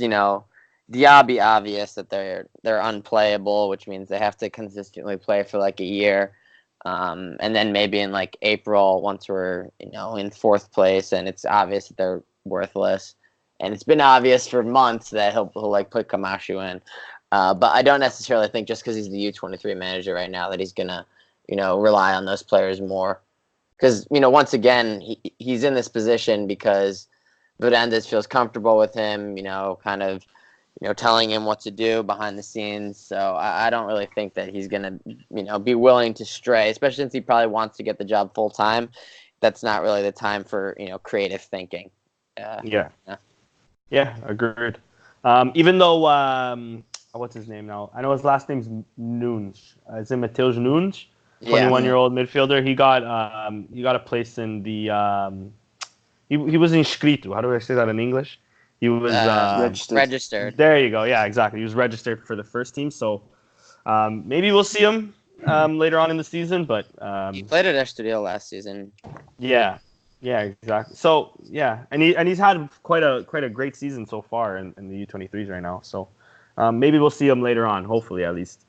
Diaby obvious that they're unplayable, which means they have to consistently play for like a year. And then maybe in like April, once we're, in fourth place and it's obvious that they're worthless. And it's been obvious for months that he'll like put Camacho in. But I don't necessarily think just because he's the U23 manager right now that he's going to, rely on those players more. Because, once again, he's in this position because Varandas feels comfortable with him, kind of, telling him what to do behind the scenes. So I don't really think that he's going to, be willing to stray, especially since he probably wants to get the job full time. That's not really the time for, creative thinking.
Yeah, agreed. Even though, what's his name now? I know his last name's Nunes. Is it Mateus Nunes? 21-year-old midfielder. He got a place in the. He was inscrito. How do I say that in English? He was
registered.
There you go. Yeah, exactly. He was registered for the first team. So maybe we'll see him later on in the season. But
he played at Estoril last season.
Yeah, exactly. So yeah, and he's had quite a great season so far in the U23s right now. So maybe we'll see him later on. Hopefully, at least.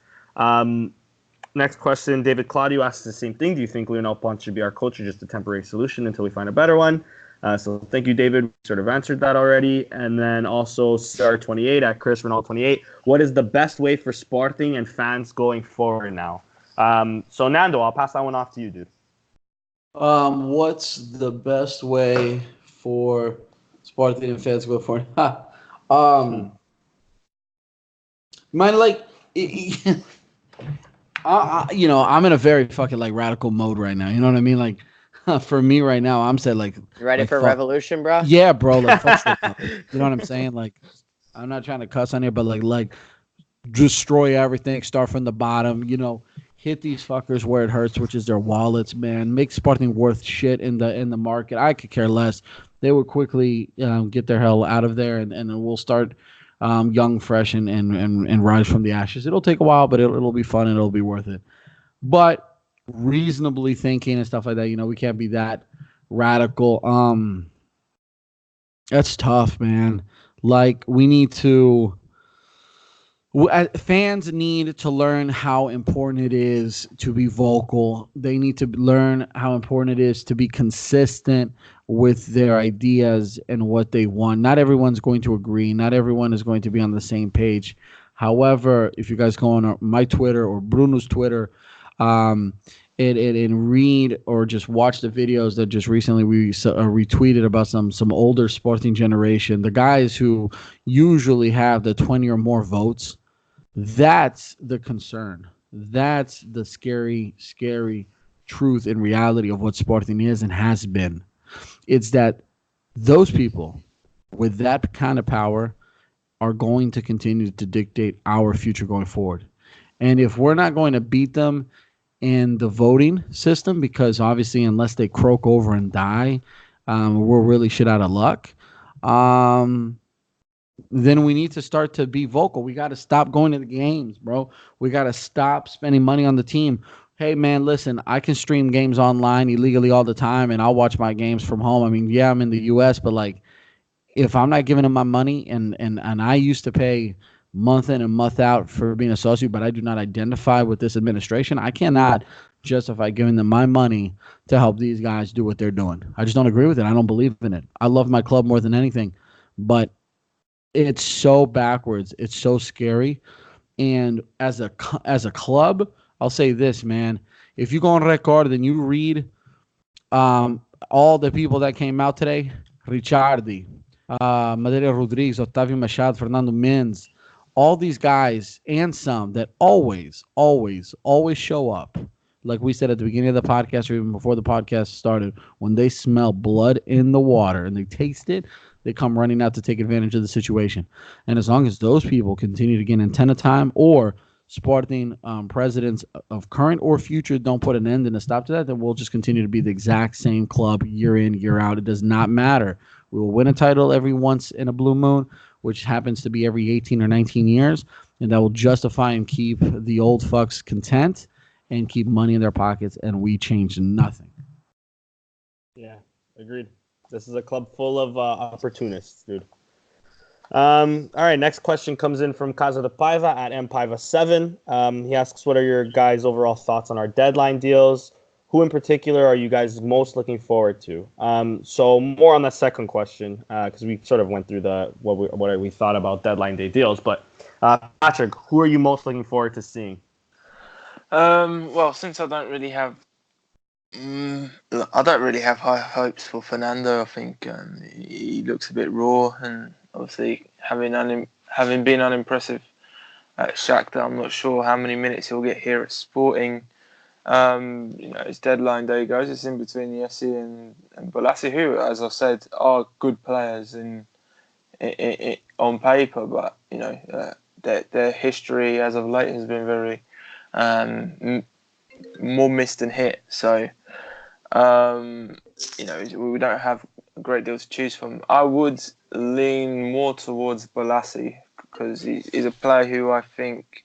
Next question, David Claudio asks the same thing. Do you think Lionel Ponte should be our coach or just a temporary solution until we find a better one? So thank you, David. We sort of answered that already. And then also CR28 at Chris Ronaldo28. What is the best way for Sporting and fans going forward now? So Nando, I'll pass that one off to you, dude.
What's the best way for Sporting and fans to go forward? I'm in a very fucking radical mode right now. You know what I mean? Like, for me right now, I'm saying you
ready for revolution, bro?
Yeah, bro. Fuck shit, you know what I'm saying? Like, I'm not trying to cuss on here, but like destroy everything, start from the bottom. Hit these fuckers where it hurts, which is their wallets, man. Make Sporting worth shit in the market. I could care less. They would quickly get their hell out of there, and we'll start young, fresh, and rise from the ashes. It'll take a while, but it'll be fun and it'll be worth it. But reasonably thinking and stuff like that, we can't be that radical. That's tough, man. Like, we need to. Fans need to learn how important it is to be vocal. They need to learn how important it is to be consistent with their ideas and what they want. Not everyone's going to agree. Not everyone is going to be on the same page. However, if you guys go on my Twitter or Bruno's Twitter, um, and read or just watch the videos that just recently we retweeted about some older Sporting generation, the guys who usually have the 20 or more votes, that's the concern. That's the scary truth and reality of what Sporting is and has been. It's that those people with that kind of power are going to continue to dictate our future going forward. And if we're not going to beat them in the voting system, because obviously, unless they croak over and die, we're really shit out of luck. Then we need to start to be vocal. We got to stop going to the games, bro. We got to stop spending money on the team. Hey, man, listen, I can stream games online illegally all the time, and I'll watch my games from home. I mean, yeah, I'm in the U.S., but like, if I'm not giving them my money, and I used to pay month in and month out for being associate, but I do not identify with this administration, I cannot justify giving them my money to help these guys do what they're doing. I just don't agree with it. I don't believe in it. I love my club more than anything, but it's so backwards. It's so scary. And as a club, I'll say this, man. If you go on record and you read all the people that came out today, Ricciardi, Madeira Rodrigues, Otavio Machado, Fernando Mendes, all these guys and some that always show up. Like we said at the beginning of the podcast or even before the podcast started, when they smell blood in the water and they taste it, they come running out to take advantage of the situation. And as long as those people continue to get antenna time, or Sporting presidents of current or future don't put an end and a stop to that, then we'll just continue to be the exact same club year in, year out. It does not matter. We will win a title every once in a blue moon, which happens to be every 18 or 19 years, and that will justify and keep the old fucks content and keep money in their pockets, and we change nothing.
Yeah, agreed. This is a club full of opportunists, dude. All right, next question comes in from Casa de Paiva at mpaiva7. He asks, what are your guys' overall thoughts on our deadline deals? Who in particular are you guys most looking forward to? So more on the second question, because we sort of went through what we thought about deadline day deals. But Patrick, who are you most looking forward to seeing?
Well, since I don't really have high hopes for Fernando. I think he looks a bit raw, and obviously having been unimpressive at Shakhtar, I'm not sure how many minutes he'll get here at Sporting. His deadline day goes. It's in between Yessi and Bolasie, who, as I said, are good players on paper, but their history as of late has been very more missed than hit. So, we don't have a great deal to choose from. I would lean more towards Bolasie because he's a player who I think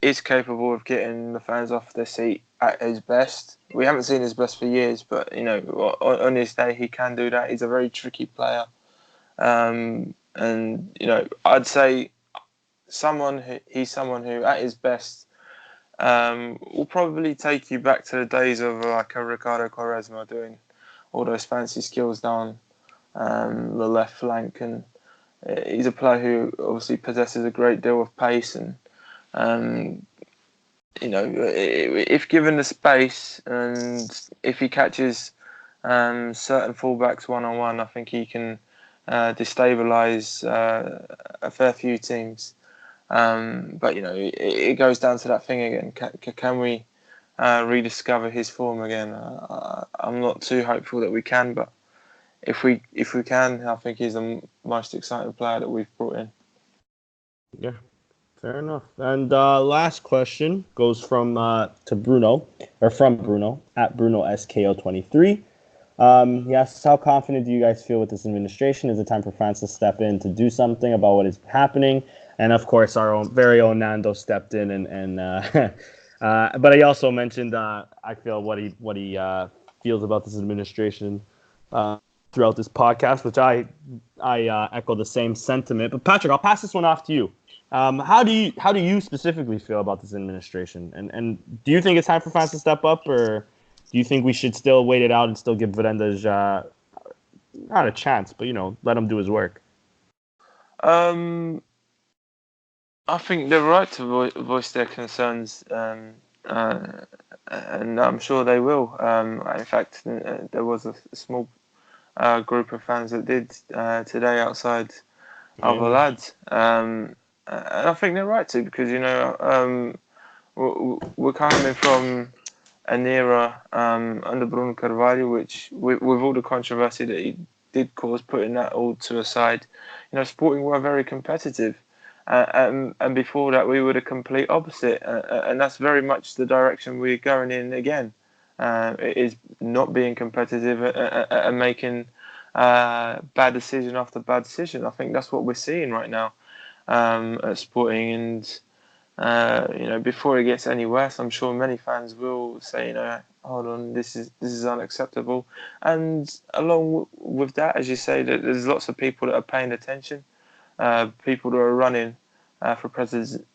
is capable of getting the fans off their seat at his best. We haven't seen his best for years, but on his day he can do that. He's a very tricky player, and I'd say he's someone who at his best will probably take you back to the days of like a Ricardo Quaresma doing all those fancy skills down the left flank, and he's a player who obviously possesses a great deal of pace, and if given the space and if he catches certain fullbacks one-on-one, I think he can destabilise a fair few teams. But it goes down to that thing again. Can we rediscover his form again? I'm not too hopeful that we can, but if we can, I think he's the most exciting player that we've brought in.
Yeah, fair enough. And last question goes from Bruno at Bruno SKO23. He asks, how confident do you guys feel with this administration? Is it time for France to step in to do something about what is happening? And of course, our very own Nando stepped in, but he also mentioned I feel what he feels about this administration throughout this podcast, which I echo the same sentiment. But Patrick, I'll pass this one off to you. How do you specifically feel about this administration? And do you think it's time for France to step up, or do you think we should still wait it out and still give Verenda's not a chance, but let him do his work?
I think they're right to voice their concerns, and I'm sure they will. In fact, there was a small group of fans that did today outside other lads. And I think they're right to, because we're coming from an era under Bruno Carvalho, which with all the controversy that he did cause, putting that all to a side, Sporting were very competitive. And before that, we were the complete opposite, and that's very much the direction we're going in again. It is not being competitive and making bad decision after bad decision. I think that's what we're seeing right now at Sporting, and before it gets any worse, I'm sure many fans will say, hold on, this is unacceptable. And along with that, as you say, there's lots of people that are paying attention. People that are running for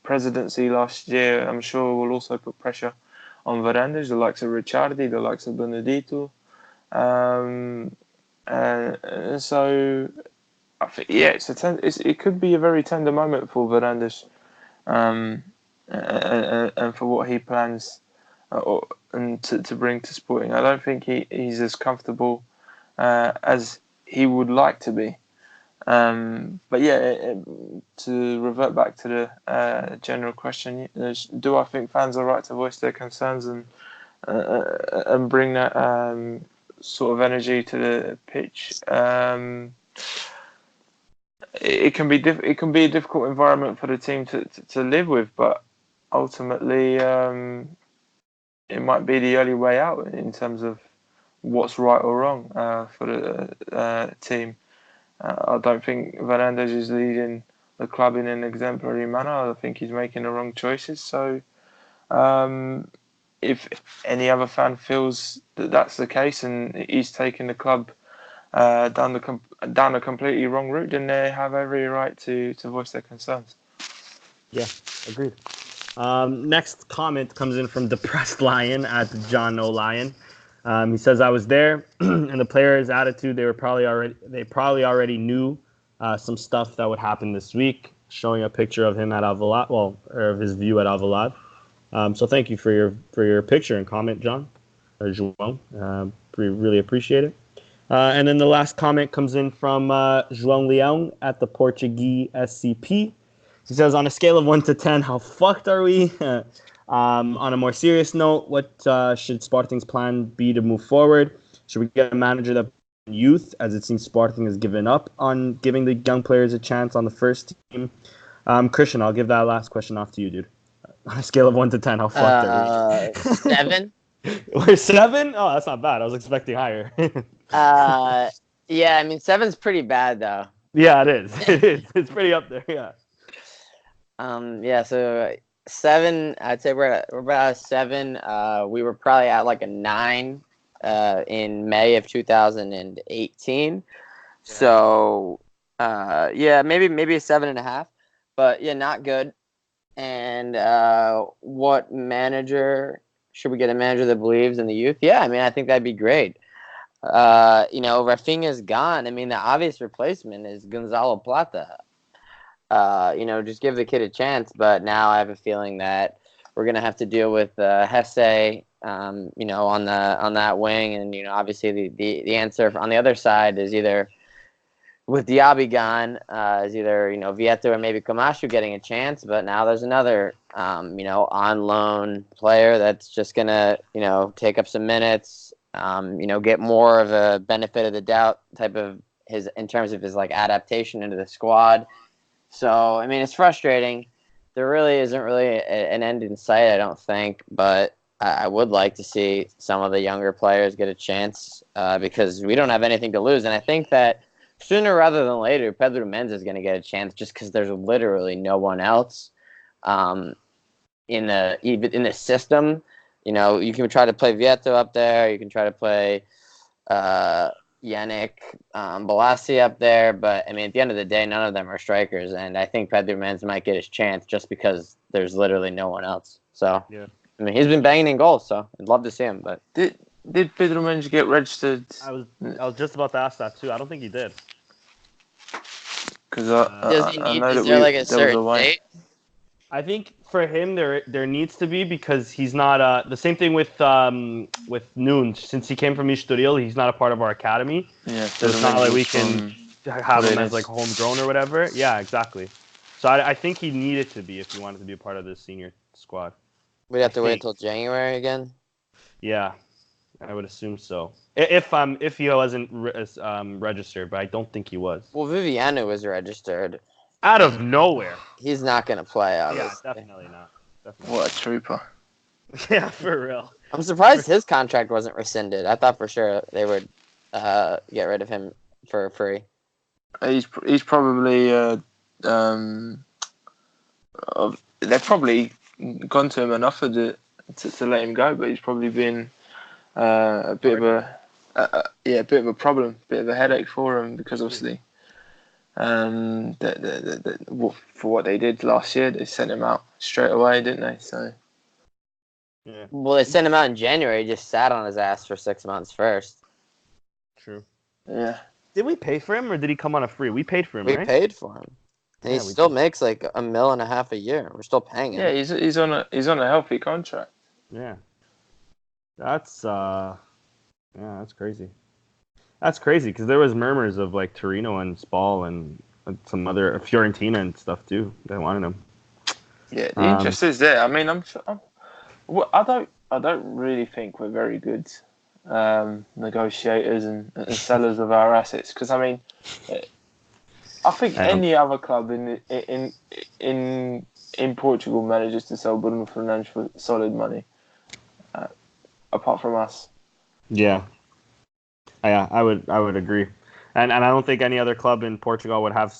presidency last year, I'm sure will also put pressure on Varandas, the likes of Ricciardi, the likes of Benedetto. And so, I think, it could be a very tender moment for Varandas, and for what he plans and to bring to Sporting. I don't think he's as comfortable as he would like to be. But yeah, to revert back to the general question, do I think fans are right to voice their concerns and bring that sort of energy to the pitch? It can be a difficult environment for the team to live with, but ultimately, it might be the only way out in terms of what's right or wrong for the team. I don't think Varandas is leading the club in an exemplary manner. I think he's making the wrong choices. So, if any other fan feels that that's the case and he's taking the club down a completely wrong route, then they have every right to voice their concerns.
Yeah, agreed. Next comment comes in from Depressed Lion at John No Lion. He says, I was there, and the players' attitude, they probably already knew some stuff that would happen this week, showing a picture of him at Alvalade, or of his view at Alvalade. So thank you for your picture and comment, John, or João. We really appreciate it. And then the last comment comes in from João Leão at the Portuguese SCP. He says, on a scale of 1 to 10, how fucked are we? On a more serious note, what should Sporting's plan be to move forward? Should we get a manager that youth, as it seems Sporting has given up on giving the young players a chance on the first team? Christian, I'll give that last question off to you, dude. On a scale of 1 to 10, how fucked are we?
7.
We're 7? Oh, that's not bad. I was expecting higher.
Yeah, I mean 7's pretty bad though.
Yeah, it is. It's pretty up there. Yeah.
Yeah. So 7, I'd say we're about a 7. We were probably at like a 9 in May of 2018. So yeah, maybe a 7.5. But yeah, not good. And what manager should we get? A manager that believes in the youth? Yeah, I mean, I think that'd be great. Rafinha's gone. I mean, the obvious replacement is Gonzalo Plata. Just give the kid a chance. But now I have a feeling that we're gonna have to deal with Hesse, on that wing, and obviously the answer on the other side is either with Diaby gone, is either Vieto or maybe Camacho getting a chance. But now there's another on loan player that's just gonna take up some minutes. Get more of a benefit of the doubt type of in terms of his like adaptation into the squad. So, I mean, it's frustrating. There really isn't an end in sight, I don't think, but I would like to see some of the younger players get a chance because we don't have anything to lose. And I think that sooner rather than later, Pedro Mendes is going to get a chance just because there's literally no one else in the system. You can try to play Vieto up there. You can try to play Yannick Bolasie up there. But, I mean, at the end of the day, none of them are strikers. And I think Pedro Mendes might get his chance just because there's literally no one else. So, yeah. I mean, he's been banging in goals, so I'd love to see him. But
Did Pedro Mendes get registered?
I was just about to ask that, too. I don't think he did.
Because
is there like a certain date?
I think for him there needs to be, because he's not the same thing with Noon. Since he came from Estoril, he's not a part of our academy.
Yeah,
So it's not like we can have him as like homegrown or whatever. Yeah, exactly. So I think he needed to be if he wanted to be a part of the senior squad.
We'd have to wait until January again.
Yeah, I would assume so. If he wasn't registered, but I don't think he was.
Well, Viviano was registered.
Out of nowhere.
He's not going to play, obviously.
Yeah, definitely not. Definitely.
What a trooper.
Yeah, for real.
I'm surprised his contract wasn't rescinded. I thought for sure they would get rid of him for free.
He's probably they've probably gone to him and offered it to let him go, but he's probably been a bit of a problem, a bit of a headache for him, because obviously for what they did last year, they sent him out straight away, didn't they? So
yeah.
Well, they sent him out in January. He just sat on his ass for 6 months first.
True.
Yeah.
Did we pay for him, or did he come on a free? We paid for him,
We
right?
paid for him, and he still makes like $1.5 million a year. We're still paying him.
Yeah, he's on a healthy contract.
Yeah. That's crazy. That's crazy, because there was murmurs of like Torino and Spal and some other Fiorentina and stuff too. They wanted him.
Yeah, the interest is there. I mean, I don't really think we're very good negotiators and sellers of our assets, because I mean, I think any other club in Portugal manages to sell Bruno Fernandes for solid money, apart from us.
Yeah, I would agree, and I don't think any other club in Portugal would have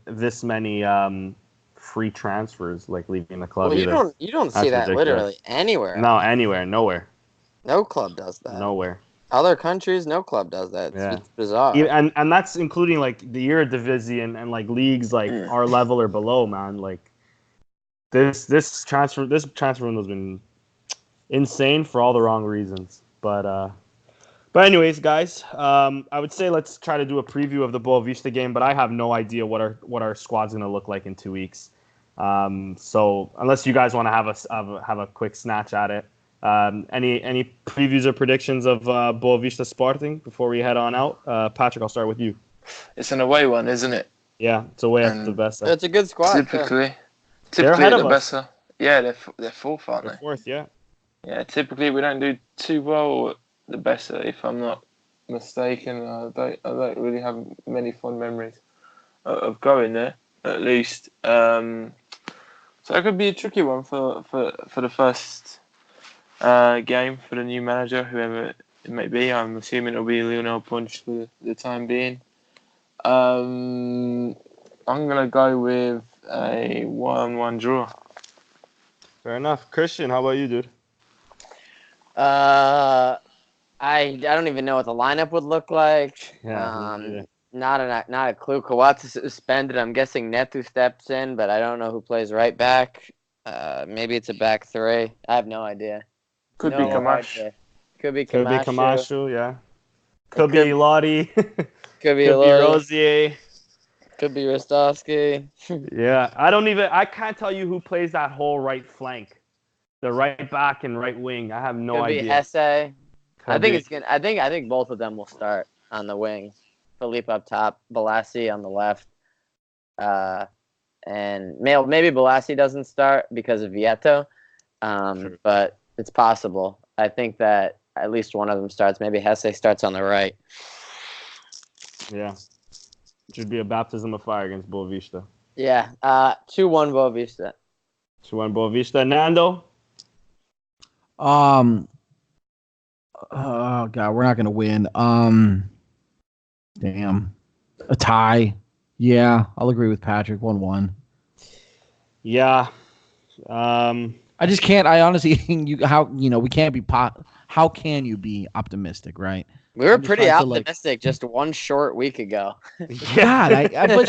this many free transfers, like leaving the club.
Well, you don't see that ridiculous. Literally anywhere.
No, anywhere, nowhere.
No club does that.
Nowhere.
Other countries, no club does that. It's bizarre.
And that's including like the Eredivisie and like leagues like our level or below, man. Like this transfer window has been insane for all the wrong reasons. But anyways, guys, I would say let's try to do a preview of the Boa Vista game, but I have no idea what our squad's gonna look like in 2 weeks. So unless you guys want to have a quick snatch at it, any previews or predictions of Boa Vista Sporting before we head on out? Patrick, I'll start with you.
It's an away one, isn't it?
Yeah, it's away at the best.
It's a good squad.
Typically
they're ahead
at
of
the
us.
Bessa. Yeah, they're fourth, aren't they?
Fourth, yeah.
Yeah, typically we don't do too well at the Bessa, if I'm not mistaken. I don't really have many fond memories of going there, at least. So it could be a tricky one for the first game for the new manager, whoever it may be. I'm assuming it'll be Lionel Punch for the time being. I'm gonna go with a 1-1 draw.
Fair enough. Christian, how about you, dude?
I don't even know what the lineup would look like.
Yeah.
Not a clue. Kawats is suspended. I'm guessing Neto steps in, but I don't know who plays right back. Maybe it's a back three. I have no idea.
Could be Camacho.
Could be
Camacho, yeah. Could be Lottie.
Could be
Rosier.
Could be Rostovsky.
Yeah, I can't tell you who plays that whole right flank, the right back and right wing. I have no idea.
Could be Hesse. I think both of them will start on the wing. Felipe up top, Balassi on the left, and maybe Balassi doesn't start because of Vieto, but it's possible. I think that at least one of them starts. Maybe Hesse starts on the right.
Yeah. Should be a baptism of fire against Boa Vista.
Yeah. 2-1 Boa Vista.
2-1 Boa Vista. Nando?
Oh, God, we're not going to win. Damn. A tie. Yeah, I'll agree with Patrick. 1-1.
Yeah.
I just can't. I honestly, we can't be how can you be optimistic, right?
We were pretty optimistic just one short week ago.
God, I don't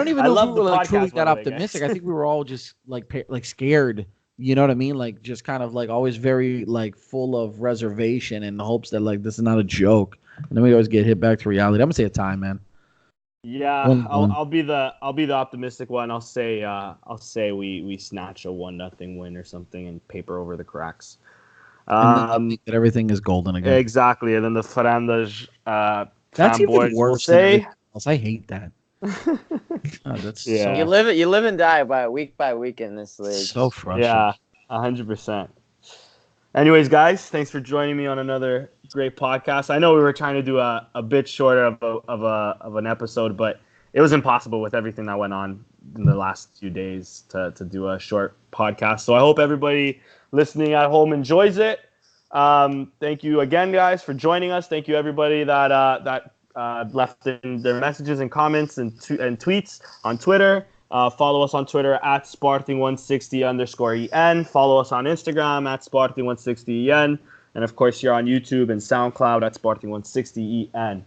even know if we were truly that optimistic. I think we were all just like scared. You know what I mean? Like just kind of like always very like full of reservation in the hopes that like this is not a joke. And then we always get hit back to reality. I'm gonna say a tie, man.
Yeah,
1-1.
I'll be the optimistic one. I'll say we snatch a 1-0 win or something and paper over the cracks.
And then you think that everything is golden again.
Exactly, and then the Farandas
That's even
fanboys will
worse than
say,
everything else. I hate that. God, that's
Yeah.
You live and die by week in this league.
so frustrating.
yeah, 100%. Anyways, guys, thanks for joining me on another great podcast. I know we were trying to do a bit shorter of an episode, but it was impossible with everything that went on in the last few days to do a short podcast. So I hope everybody listening at home enjoys it. Thank you again, guys, for joining us. Thank you, everybody that left in their messages and comments and tweets on Twitter. Follow us on Twitter at Sporting160_EN. Follow us on Instagram at Sporting160EN. And of course, you're on YouTube and SoundCloud at Sporting160EN.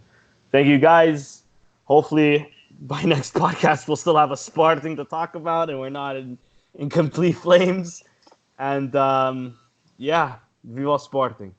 Thank you, guys. Hopefully, by next podcast, we'll still have a Sporting to talk about and we're not in complete flames. And yeah, viva Sporting.